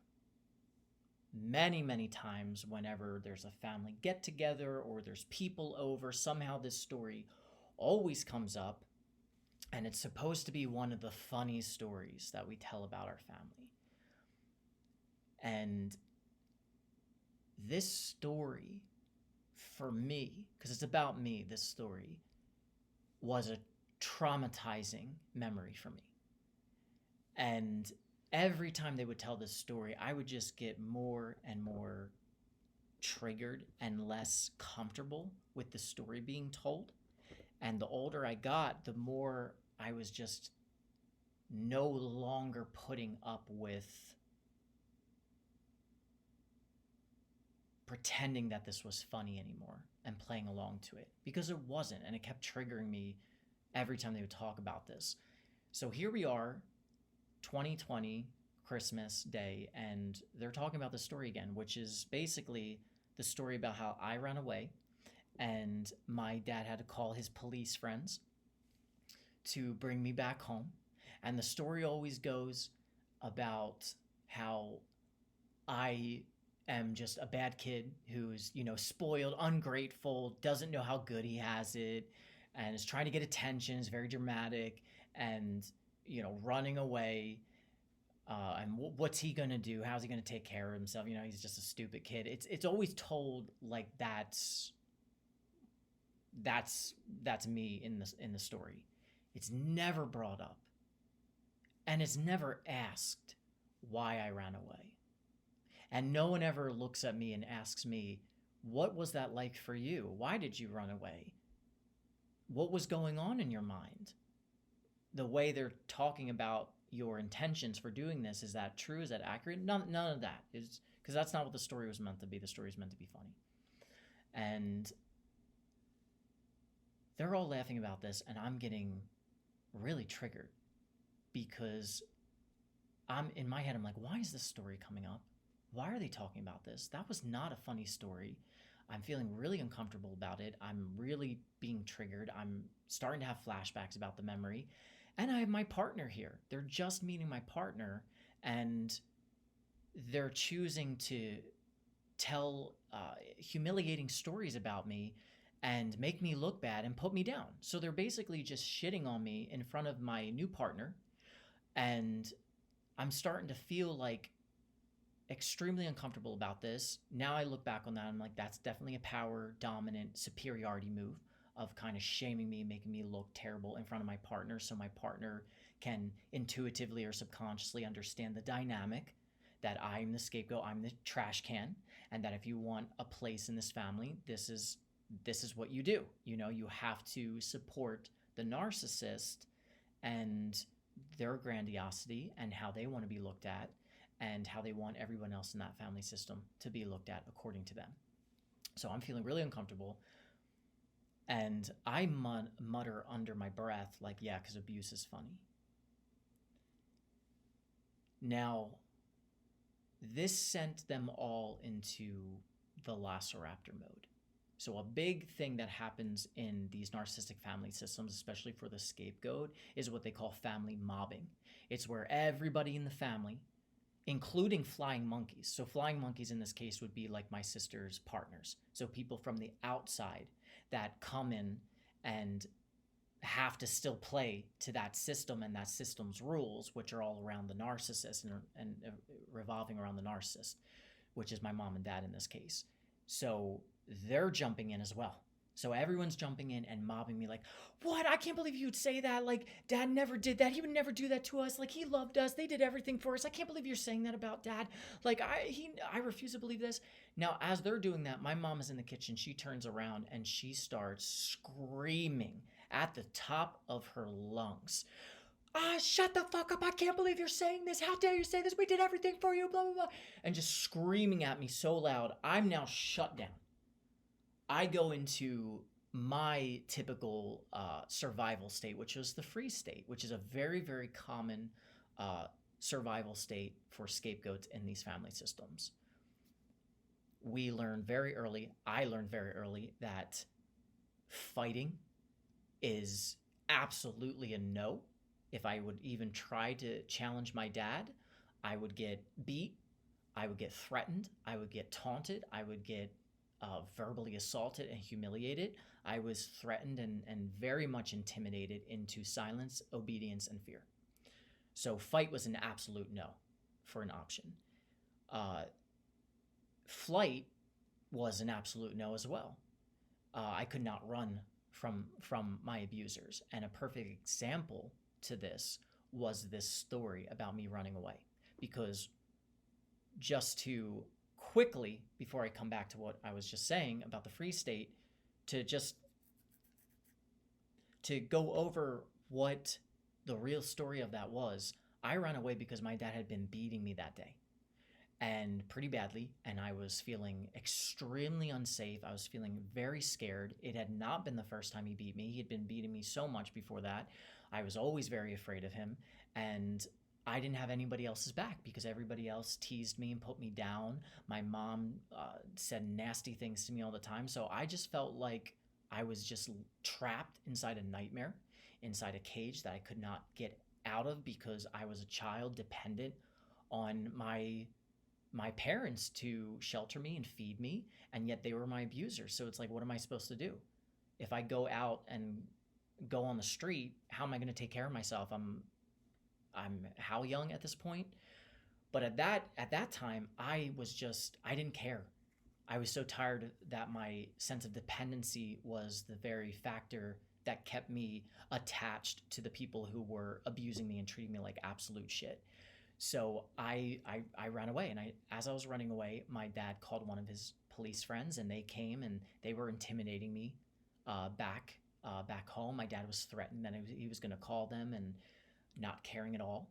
Speaker 1: many, many times whenever there's a family get together or there's people over. Somehow this story always comes up, and it's supposed to be one of the funny stories that we tell about our family. And this story, for me, because it's about me, this story was a traumatizing memory for me. And every time they would tell this story, I would just get more and more triggered and less comfortable with the story being told. And the older I got, the more I was just no longer putting up with pretending that this was funny anymore and playing along to it, because it wasn't, and it kept triggering me every time they would talk about this. So here we are, 2020 Christmas Day, and they're talking about the story again, which is basically the story about how I ran away and my dad had to call his police friends to bring me back home. And the story always goes about how I am just a bad kid who's, spoiled, ungrateful, doesn't know how good he has it, and is trying to get attention, is very dramatic, and running away. And what's he gonna do? How's he gonna take care of himself? He's just a stupid kid. It's always told like that's me in the story. It's never brought up, and it's never asked why I ran away. And no one ever looks at me and asks me, what was that like for you? Why did you run away? What was going on in your mind? The way they're talking about your intentions for doing this, is that true? Is that accurate? None of that is, because that's not what the story was meant to be. The story is meant to be funny. And they're all laughing about this, and I'm getting really triggered because in my head, I'm like, why is this story coming up? Why are they talking about this? That was not a funny story. I'm feeling really uncomfortable about it. I'm really being triggered. I'm starting to have flashbacks about the memory. And I have my partner here. They're just meeting my partner, and they're choosing to tell humiliating stories about me and make me look bad and put me down. So they're basically just shitting on me in front of my new partner. And I'm starting to feel like extremely uncomfortable about this. Now I look back on that, I'm like, that's definitely a power dominant superiority move of kind of shaming me, making me look terrible in front of my partner, so my partner can intuitively or subconsciously understand the dynamic that I'm the scapegoat, I'm the trash can, and that if you want a place in this family, this is what you do. You have to support the narcissist and their grandiosity and how they want to be looked at, and how they want everyone else in that family system to be looked at according to them. So I'm feeling really uncomfortable. And I mutter under my breath, like, yeah, because abuse is funny. Now, this sent them all into the Velociraptor mode. So a big thing that happens in these narcissistic family systems, especially for the scapegoat, is what they call family mobbing. It's where everybody in the family, including flying monkeys. So flying monkeys in this case would be like my sister's partners. So people from the outside that come in and have to still play to that system and that system's rules, which are all around the narcissist and revolving around the narcissist, which is my mom and dad in this case. So they're jumping in as well. So everyone's jumping in and mobbing me like, what? I can't believe you would say that. Like, Dad never did that. He would never do that to us. Like, he loved us. They did everything for us. I can't believe you're saying that about Dad. Like, I refuse to believe this. Now, as they're doing that, my mom is in the kitchen. She turns around and she starts screaming at the top of her lungs. Shut the fuck up. I can't believe you're saying this. How dare you say this? We did everything for you, blah, blah, blah. And just screaming at me so loud, I'm now shut down. I go into my typical survival state, which was the freeze state, which is a very, very common survival state for scapegoats in these family systems. I learned very early, that fighting is absolutely a no. If I would even try to challenge my dad, I would get beat, I would get threatened, I would get taunted, I would get verbally assaulted and humiliated. I was threatened and very much intimidated into silence, obedience, and fear. So fight was an absolute no for an option. Flight was an absolute no as well. I could not run from my abusers. And a perfect example to this was this story about me running away. Because just to quickly, before I come back to what I was just saying about the freeze state, to go over what the real story of that was, I ran away because my dad had been beating me that day, and pretty badly, and I was feeling extremely unsafe. I was feeling very scared. It had not been the first time he beat me. He had been beating me so much before that. I was always very afraid of him, and I didn't have anybody else's back because everybody else teased me and put me down. My mom said nasty things to me all the time. So I just felt like I was just trapped inside a nightmare, inside a cage that I could not get out of because I was a child dependent on my parents to shelter me and feed me, and yet they were my abusers. So it's like, what am I supposed to do? If I go out and go on the street, how am I going to take care of myself? I'm how young at this point? But at that time, I didn't care. I was so tired that my sense of dependency was the very factor that kept me attached to the people who were abusing me and treating me like absolute shit. So I ran away, and as I was running away, my dad called one of his police friends, and they came and they were intimidating me back home. My dad was threatened that he was going to call them, and not caring at all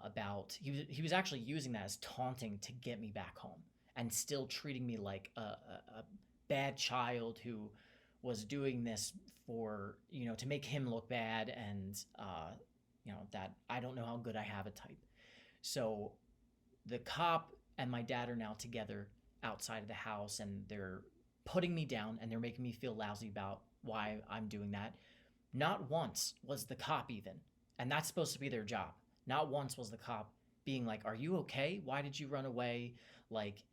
Speaker 1: about he was actually using that as taunting to get me back home, and still treating me like a bad child who was doing this for to make him look bad, and that I don't know how good I have a type. So the cop and my dad are now together outside of the house, and they're putting me down, and they're making me feel lousy about why I'm doing that. Not once was the cop even, and that's supposed to be their job. Not once was the cop being like, "Are you okay? Why did you run away?" Like,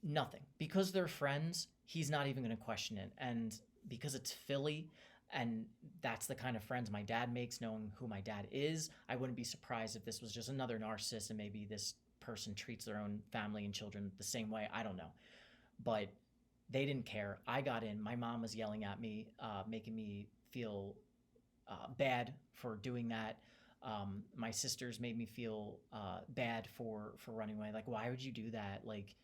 Speaker 1: nothing. Because they're friends, he's not even going to question it. And because it's Philly, and that's the kind of friends my dad makes, knowing who my dad is, I wouldn't be surprised if this was just another narcissist and maybe this person treats their own family and children the same way. I don't know. But they didn't care. I got in. My mom was yelling at me, making me feel bad for doing that. My sisters made me feel bad for running away. Like, why would you do that? Like,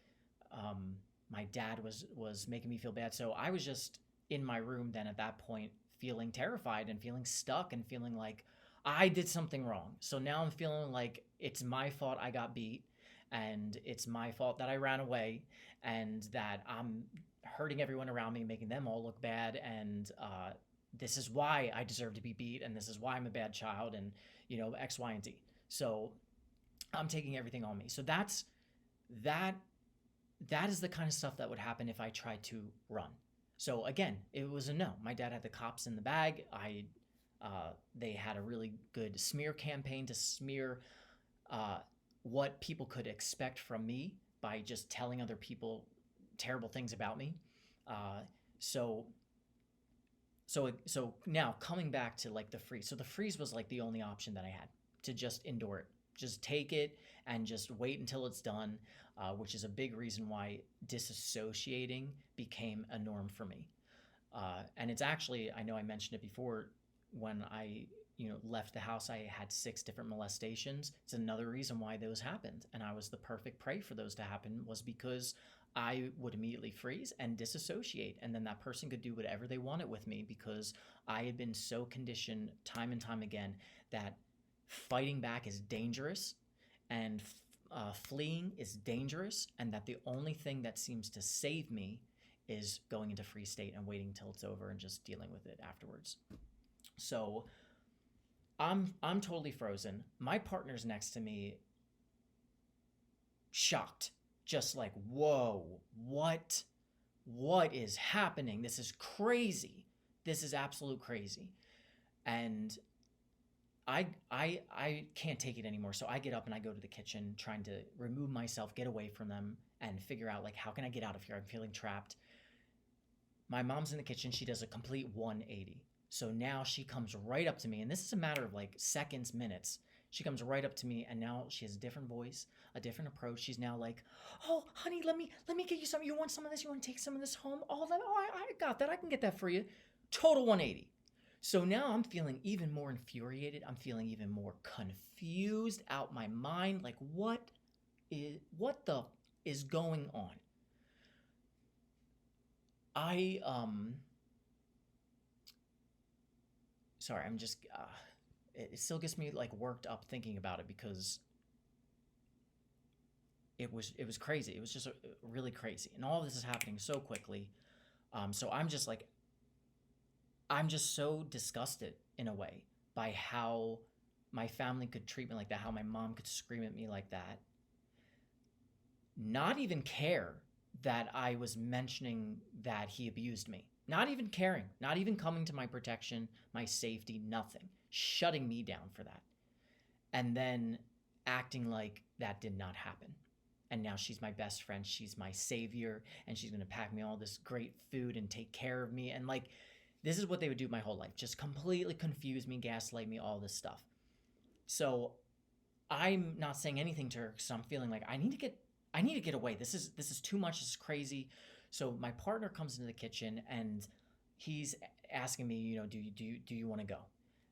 Speaker 1: my dad was making me feel bad. So I was just in my room then at that point, feeling terrified and feeling stuck and feeling like I did something wrong. So now I'm feeling like it's my fault I got beat, and it's my fault that I ran away, and that I'm hurting everyone around me, making them all look bad, and this is why I deserve to be beat, and this is why I'm a bad child, and X, Y, and Z. So I'm taking everything on me. So that is the kind of stuff that would happen if I tried to run. So again, it was a no. My dad had the cops in the bag. They had a really good smear campaign to smear what people could expect from me by just telling other people terrible things about me. So now coming back to like the freeze. So the freeze was like the only option that I had, to just endure it, just take it and just wait until it's done, which is a big reason why disassociating became a norm for me. And it's actually, I know I mentioned it before, when I left the house, I had 6 different molestations. It's another reason why those happened, and I was the perfect prey for those to happen, was because I would immediately freeze and disassociate, and then that person could do whatever they wanted with me, because I had been so conditioned time and time again that fighting back is dangerous, and fleeing is dangerous, and that the only thing that seems to save me is going into freeze state and waiting until it's over and just dealing with it afterwards. So I'm totally frozen. My partner's next to me, shocked, just like, whoa, what is happening? This is crazy. This is absolute crazy. And I can't take it anymore. So I get up and I go to the kitchen, trying to remove myself, get away from them, and figure out, like, how can I get out of here? I'm feeling trapped. My mom's in the kitchen. She does a complete 180. So now she comes right up to me, and this is a matter of like seconds, minutes. She comes right up to me, and now she has a different voice, a different approach. She's now like, "Oh, honey, let me get you some. You want some of this? You want to take some of this home? I got that. I can get that for you." Total 180. So now I'm feeling even more infuriated. I'm feeling even more confused out my mind. Like, what the is going on? Sorry, I'm just it still gets me like worked up thinking about it, because it was crazy. It was just really crazy, and all of this is happening so quickly. So I'm just so disgusted in a way by how my family could treat me like that, how my mom could scream at me like that, not even care that I was mentioning that he abused me. Not even caring, not even coming to my protection, my safety, nothing. Shutting me down for that. And then acting like that did not happen. And now she's my best friend, she's my savior, and she's gonna pack me all this great food and take care of me. And like, This is what they would do my whole life, just completely confuse me, gaslight me, all this stuff. So I'm not saying anything to her because I'm feeling like I need to get away. This is too much. This is crazy. So my partner comes into the kitchen and he's asking me, do you want to go?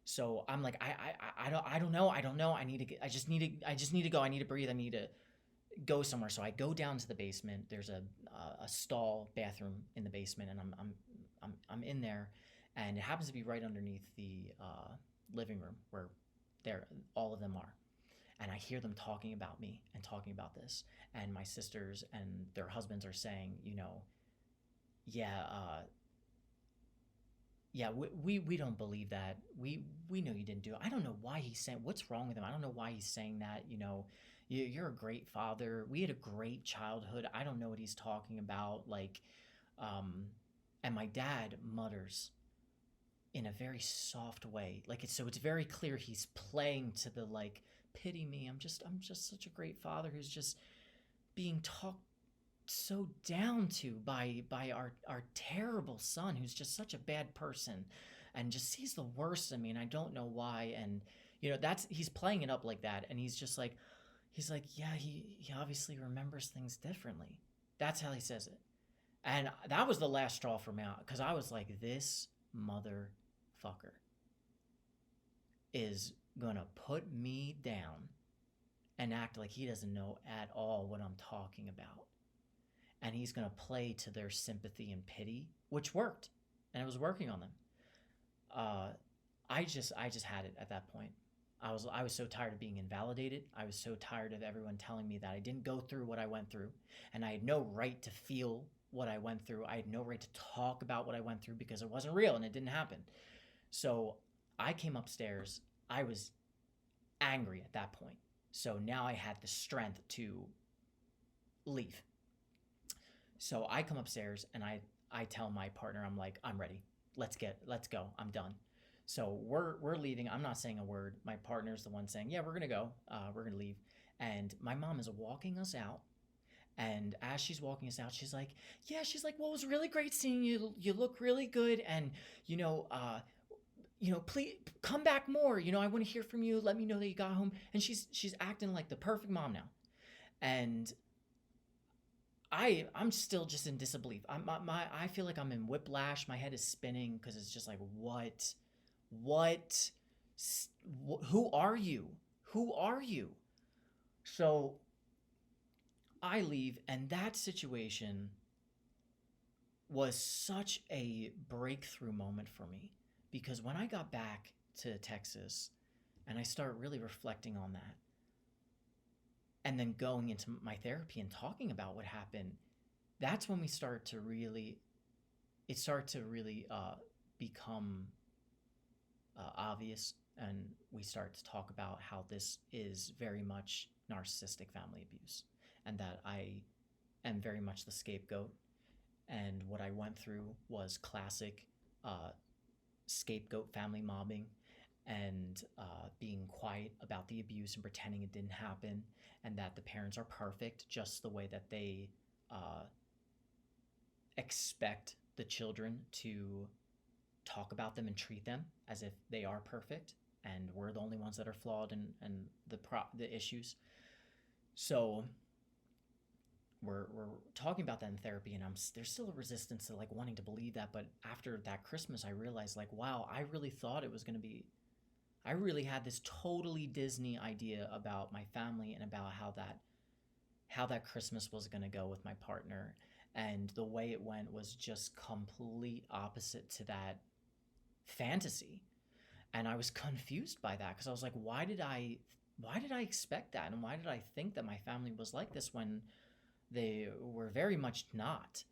Speaker 1: So I'm like, I don't know. I need to get, I just need to go. I need to breathe. I need to go somewhere. So I go down to the basement. There's a stall bathroom in the basement, and I'm in there, and it happens to be right underneath the living room where all of them are. And I hear them talking about me and talking about this. And my sisters and their husbands are saying, yeah, yeah, we don't believe that. We know you didn't do it. I don't know why he's saying, what's wrong with him? I don't know why he's saying that. You're a great father. We had a great childhood. I don't know what he's talking about. And my dad mutters in a very soft way. It's very clear he's playing to the pity me. I'm just such a great father who's just being talked so down to by our terrible son who's just such a bad person and just sees the worst in me, and I don't know why. And he's playing it up like that, and he's like, yeah, he obviously remembers things differently. That's how he says it. And that was the last straw for me, because I was like, this motherfucker is gonna put me down and act like he doesn't know at all what I'm talking about. And he's gonna play to their sympathy and pity, which worked, and it was working on them. I just had it at that point. I was so tired of being invalidated. I was so tired of everyone telling me that I didn't go through what I went through, and I had no right to feel what I went through. I had no right to talk about what I went through because it wasn't real and it didn't happen. So I came upstairs. I was angry at that point. So now I had the strength to leave. So I come upstairs and I tell my partner, I'm like, I'm ready. Let's go. I'm done. So we're leaving. I'm not saying a word. My partner's the one saying, yeah, we're gonna go. We're gonna leave. And my mom is walking us out. And as she's walking us out, she's like, well, it was really great seeing you. You look really good. And, please come back more. I want to hear from you. Let me know that you got home. And she's acting like the perfect mom now. And I'm still just in disbelief. I feel like I'm in whiplash. My head is spinning because it's just like, what, who are you? Who are you? So I leave, and that situation was such a breakthrough moment for me, because when I got back to Texas and I started really reflecting on that, and then going into my therapy and talking about what happened, that's when it started to really become obvious, and we start to talk about how this is very much narcissistic family abuse, and that I am very much the scapegoat, and what I went through was classic scapegoat family mobbing, and being quiet about the abuse and pretending it didn't happen, and that the parents are perfect just the way that they expect the children to talk about them and treat them as if they are perfect, and we're the only ones that are flawed and the issues. So we're talking about that in therapy, and there's still a resistance to wanting to believe that. But after that Christmas, I realized wow, I really thought it was going to be, I really had this totally Disney idea about my family and about how that Christmas was going to go with my partner, and the way it went was just complete opposite to that fantasy. And I was confused by that, because I was like, why did I expect that, and why did I think that my family was like this when they were very much not?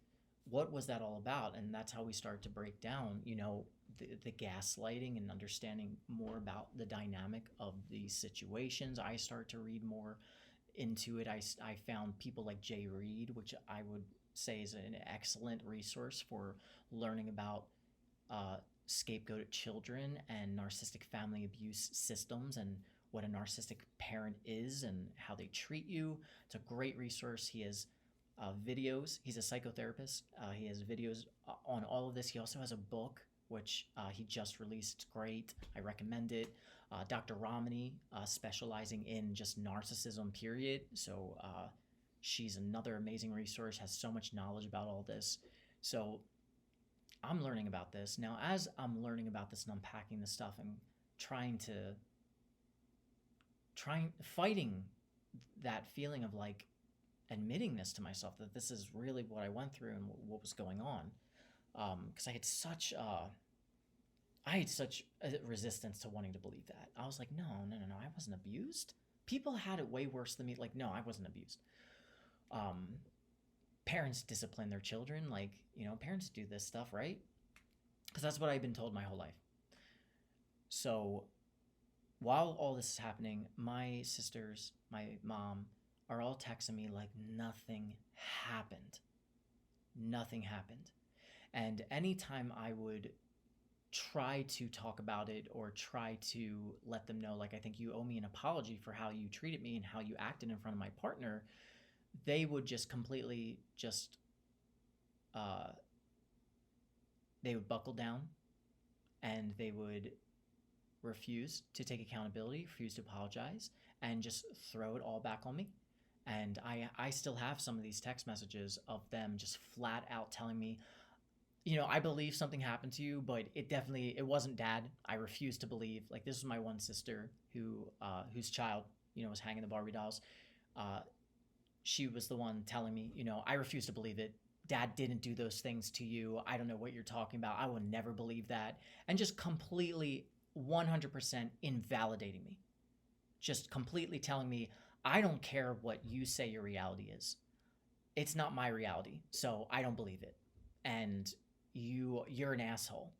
Speaker 1: What was that all about? And that's how we started to break down, the gaslighting, and understanding more about the dynamic of these situations. I started to read more into it. I found people like Jay Reed, which I would say is an excellent resource for learning about scapegoated children and narcissistic family abuse systems, and what a narcissistic parent is and how they treat you. It's a great resource. He has videos. He's a psychotherapist. He has videos on all of this. He also has a book which he just released. It's great. I recommend it. Dr. Ramani, specializing in just narcissism, period. So she's another amazing resource, has so much knowledge about all this. So I'm learning about this. Now, as I'm learning about this and unpacking this stuff, I'm fighting that feeling of like admitting this to myself, that this is really what I went through and what was going on. Because I had such resistance to wanting to believe that. I was like, no, I wasn't abused. People had it way worse than me. Like, no, I wasn't abused. Parents discipline their children. Like, parents do this stuff, right? Because that's what I've been told my whole life. So while all this is happening, my sisters, my mom, are all texting me like nothing happened. Nothing happened. And anytime I would try to talk about it or try to let them know, like, I think you owe me an apology for how you treated me and how you acted in front of my partner, they would just completely they would buckle down, and they would refuse to take accountability, refuse to apologize, and just throw it all back on me. And I still have some of these text messages of them just flat out telling me, I believe something happened to you, but it wasn't Dad. I refuse to believe. Like, this was my one sister whose child, was hanging the Barbie dolls. She was the one telling me, I refuse to believe it. Dad didn't do those things to you. I don't know what you're talking about. I will never believe that. And just completely 100% invalidating me. Just completely telling me, I don't care what you say your reality is. It's not my reality, so I don't believe it. And you're an asshole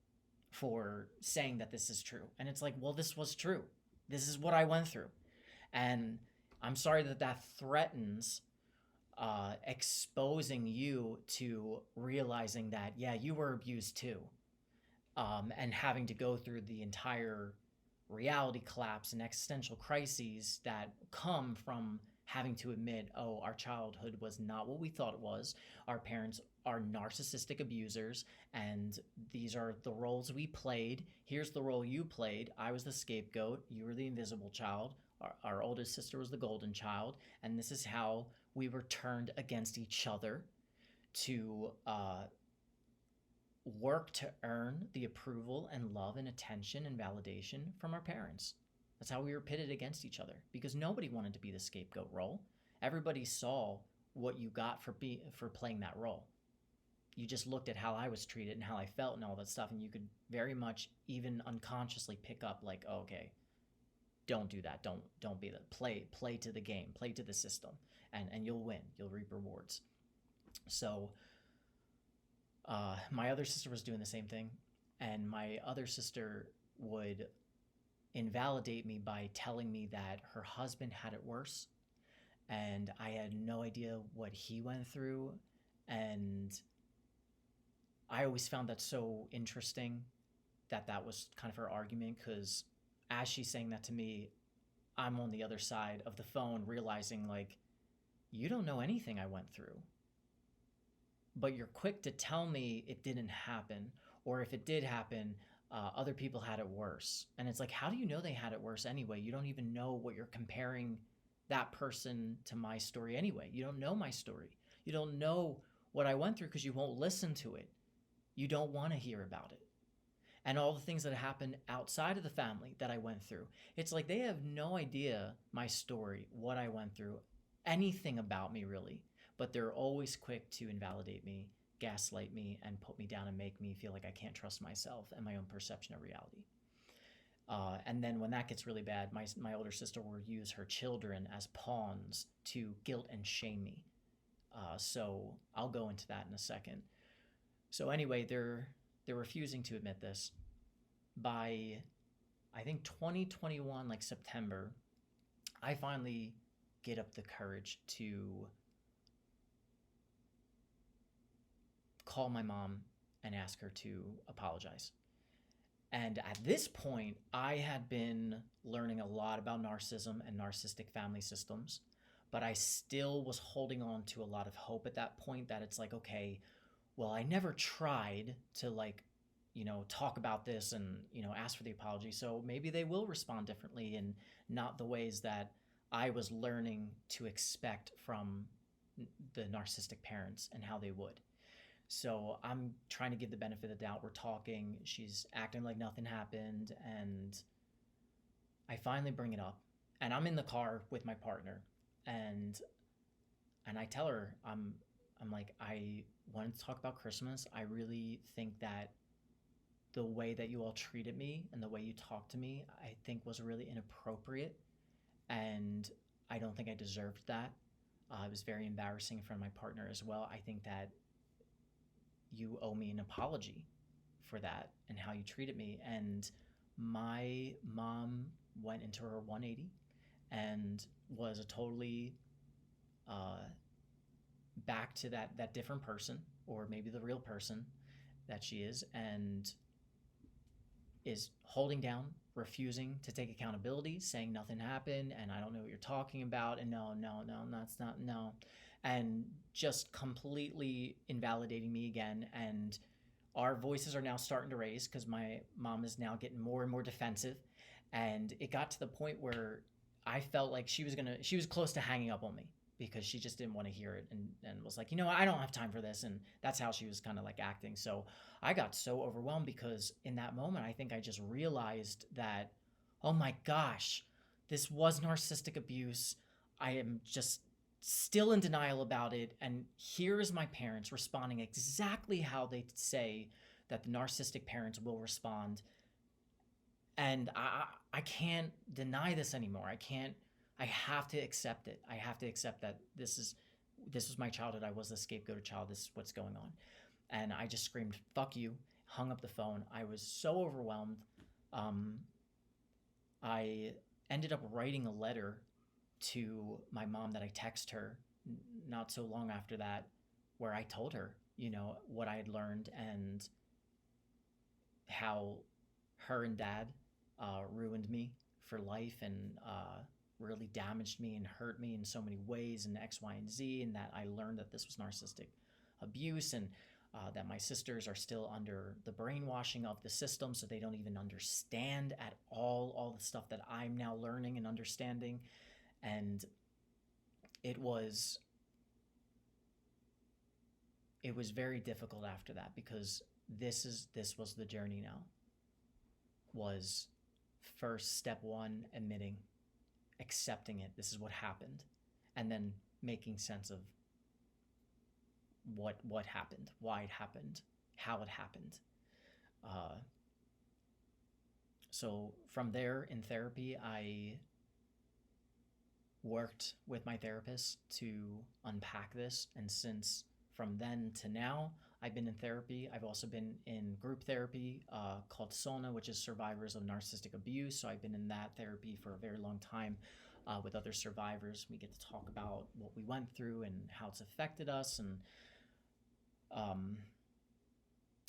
Speaker 1: for saying that this is true. And it's like, well, this was true. This is what I went through. And I'm sorry that threatens exposing you to realizing that, yeah, you were abused too. And having to go through the entire reality collapse and existential crises that come from having to admit, oh, our childhood was not what we thought it was. Our parents are narcissistic abusers, and these are the roles we played. Here's the role you played. I was the scapegoat. You were the invisible child. Our oldest sister was the golden child. And this is how we were turned against each other to work to earn the approval and love and attention and validation from our parents. That's how we were pitted against each other, because nobody wanted to be the scapegoat role. Everybody saw what you got for playing that role. You just looked at how I was treated and how I felt and all that stuff, and you could very much even unconsciously pick up like, oh, okay, don't do that. Don't be that. Play to the game, play to the system, and you'll win. You'll reap rewards. So my other sister was doing the same thing, and my other sister would invalidate me by telling me that her husband had it worse, and I had no idea what he went through. And I always found that so interesting that was kind of her argument, because as she's saying that to me, I'm on the other side of the phone realizing, like, you don't know anything I went through, but you're quick to tell me it didn't happen, or if it did happen, other people had it worse. And it's like, how do you know they had it worse anyway? You don't even know what you're comparing that person to my story anyway. You don't know my story. You don't know what I went through because you won't listen to it. You don't want to hear about it. And all the things that happened outside of the family that I went through. It's like they have no idea my story, what I went through, anything about me really. But they're always quick to invalidate me, gaslight me, and put me down and make me feel like I can't trust myself and my own perception of reality. And then when that gets really bad, my older sister will use her children as pawns to guilt and shame me. So I'll go into that in a second. So anyway, they're refusing to admit this. By, I think, 2021, like September, I finally get up the courage to call my mom and ask her to apologize. And at this point, I had been learning a lot about narcissism and narcissistic family systems, but I still was holding on to a lot of hope at that point, that it's like, okay, well, I never tried to like talk about this and, ask for the apology. So maybe they will respond differently and not the ways that I was learning to expect from the narcissistic parents and how they would. So I'm trying to give the benefit of the doubt. We're talking. She's acting like nothing happened. And I finally bring it up. And I'm in the car with my partner. And I tell her, I'm like, I wanted to talk about Christmas. I really think that the way that you all treated me and the way you talked to me, I think was really inappropriate. And I don't think I deserved that. It was very embarrassing in front of my partner as well. I think that you owe me an apology for that and how you treated me. And my mom went into her 180 and was a totally back to that different person, or maybe the real person that she is, and is holding down, refusing to take accountability, saying nothing happened and I don't know what you're talking about, and no, that's not, no, and just completely invalidating me again. And our voices are now starting to raise because my mom is now getting more and more defensive. And it got to the point where I felt like she was close to hanging up on me because she just didn't want to hear it, and was like, I don't have time for this. And that's how she was kind of like acting. So I got so overwhelmed because in that moment, I think I just realized that, oh my gosh, this was narcissistic abuse. I am just still in denial about it. And here is my parents responding exactly how they say that the narcissistic parents will respond. And I can't deny this anymore. I have to accept it. I have to accept that this was my childhood. I was the scapegoated child. This is what's going on. And I just screamed, fuck you, hung up the phone. I was so overwhelmed. I ended up writing a letter to my mom that I text her not so long after that, where I told her, what I had learned and how her and dad ruined me for life, and really damaged me and hurt me in so many ways, and X, Y, and Z, and that I learned that this was narcissistic abuse, and that my sisters are still under the brainwashing of the system, so they don't even understand at all the stuff that I'm now learning and understanding. And it was very difficult after that, because this was the journey now. Was first step one, admitting, accepting it, this is what happened, and then making sense of what happened, why it happened, how it happened. So from there, in therapy, I worked with my therapist to unpack this, and since from then to now, I've been in therapy. I've also been in group therapy called SONA, which is Survivors of Narcissistic Abuse. So I've been in that therapy for a very long time with other survivors. We get to talk about what we went through and how it's affected us. And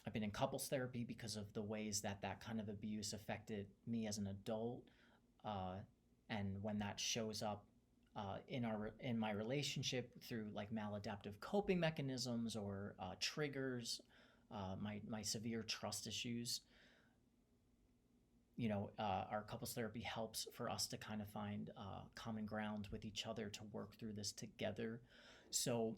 Speaker 1: I've been in couples therapy because of the ways that kind of abuse affected me as an adult. And when that shows up in my relationship through like maladaptive coping mechanisms or triggers, my severe trust issues, our couples therapy helps for us to kind of find common ground with each other to work through this together. So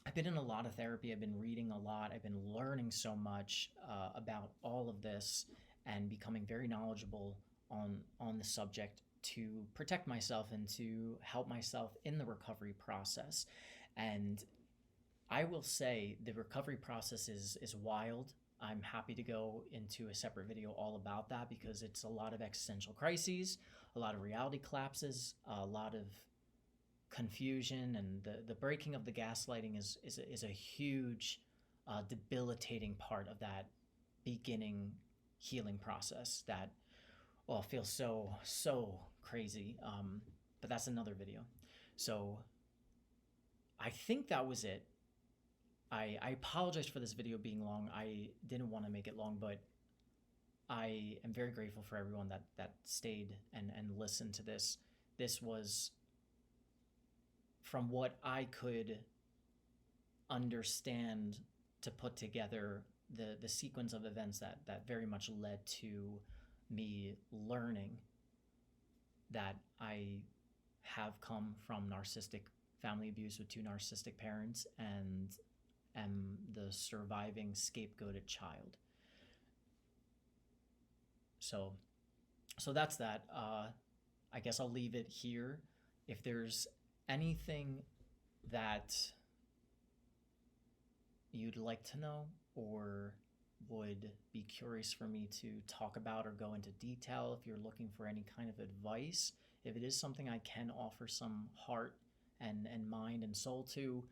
Speaker 1: I've been in a lot of therapy. I've been reading a lot. I've been learning so much about all of this and becoming very knowledgeable on the subject to protect myself and to help myself in the recovery process. And I will say the recovery process is wild. I'm happy to go into a separate video all about that, because it's a lot of existential crises, a lot of reality collapses, a lot of confusion, and the breaking of the gaslighting is a huge debilitating part of that beginning healing process that feels so crazy. But that's another video. So I think that was it. I apologize for this video being long. I didn't want to make it long, but I am very grateful for everyone that stayed and listened to this. This was, from what I could understand, to put together the sequence of events that very much led to me learning that I have come from narcissistic family abuse with two narcissistic parents and am the surviving scapegoated child. So that's that. I guess I'll leave it here. If there's anything that you'd like to know or would be curious for me to talk about or go into detail, if you're looking for any kind of advice, if it is something I can offer some heart and mind and soul to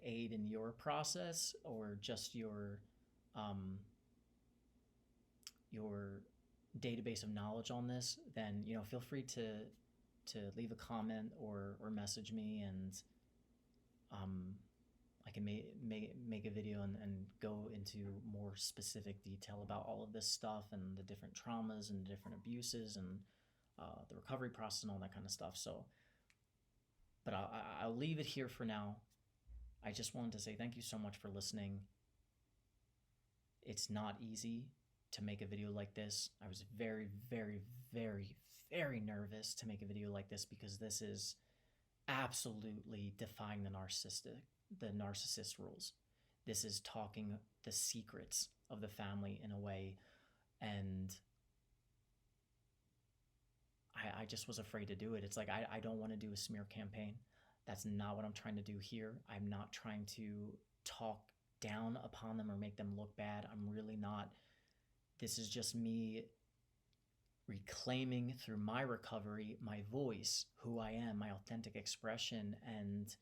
Speaker 1: aid in your process or just your database of knowledge on this, then feel free to leave a comment or message me, and I can make a video and go into more specific detail about all of this stuff and the different traumas and the different abuses and the recovery process and all that kind of stuff. So, but I'll leave it here for now. I just wanted to say thank you so much for listening. It's not easy to make a video like this. I was very, very, very, very nervous to make a video like this because this is absolutely defying the narcissist rules. This is talking the secrets of the family in a way, and I just was afraid to do it. It's like I don't want to do a smear campaign. That's not what I'm trying to do here. I'm not trying to talk down upon them or make them look bad. I'm really not. This is just me reclaiming through my recovery my voice, who I am, my authentic expression, and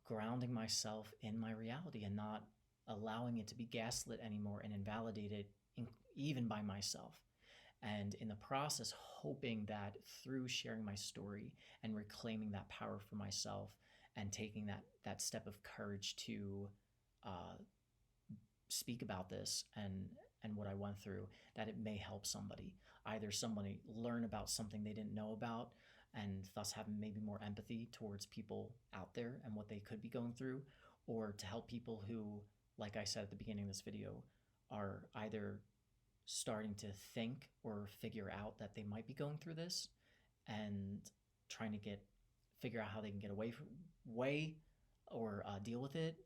Speaker 1: grounding myself in my reality and not allowing it to be gaslit anymore and invalidated even by myself. And in the process, hoping that through sharing my story and reclaiming that power for myself and taking that step of courage to speak about this and what I went through, that it may help somebody. Either somebody learn about something they didn't know about and thus have maybe more empathy towards people out there and what they could be going through, or to help people who, like I said at the beginning of this video, are either starting to think or figure out that they might be going through this and trying to figure out how they can get away or deal with it,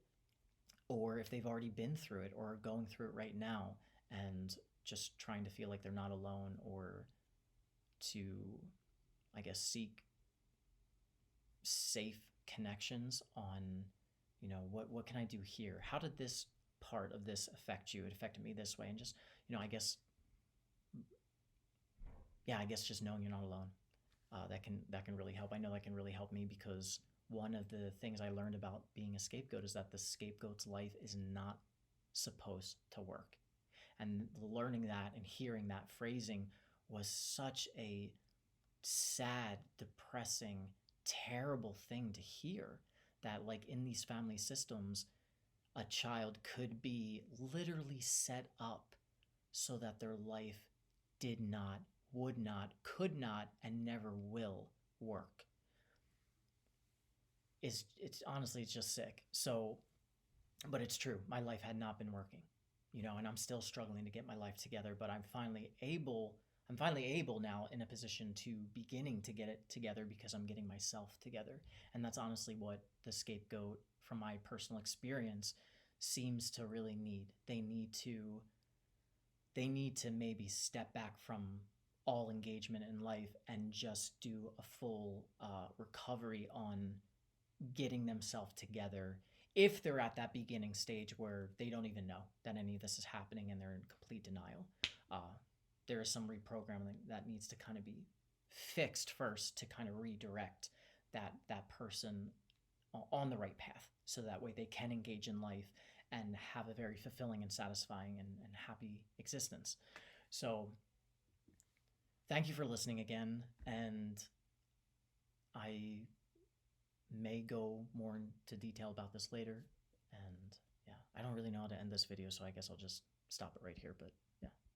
Speaker 1: or if they've already been through it or are going through it right now and just trying to feel like they're not alone, or to, I guess, seek safe connections on, what can I do here? How did this part of this affect you? It affected me this way. And just, I guess just knowing you're not alone, that can really help. I know that can really help me, because one of the things I learned about being a scapegoat is that the scapegoat's life is not supposed to work. And learning that and hearing that phrasing was such a sad, depressing, terrible thing to hear, that like in these family systems, a child could be literally set up so that their life did not, would not, could not, and never will work. It's honestly, it's just sick. So, but it's true. My life had not been working, and I'm still struggling to get my life together, but I'm finally able now in a position to beginning to get it together, because I'm getting myself together. And that's honestly what the scapegoat, from my personal experience, seems to really need. They need to maybe step back from all engagement in life and just do a full recovery on getting themselves together, if they're at that beginning stage where they don't even know that any of this is happening and they're in complete denial. There is some reprogramming that needs to kind of be fixed first to kind of redirect that person on the right path, so that way they can engage in life and have a very fulfilling and satisfying and happy existence. So thank you for listening again, and I may go more into detail about this later. And yeah, I don't really know how to end this video, so I guess I'll just stop it right here. But yeah.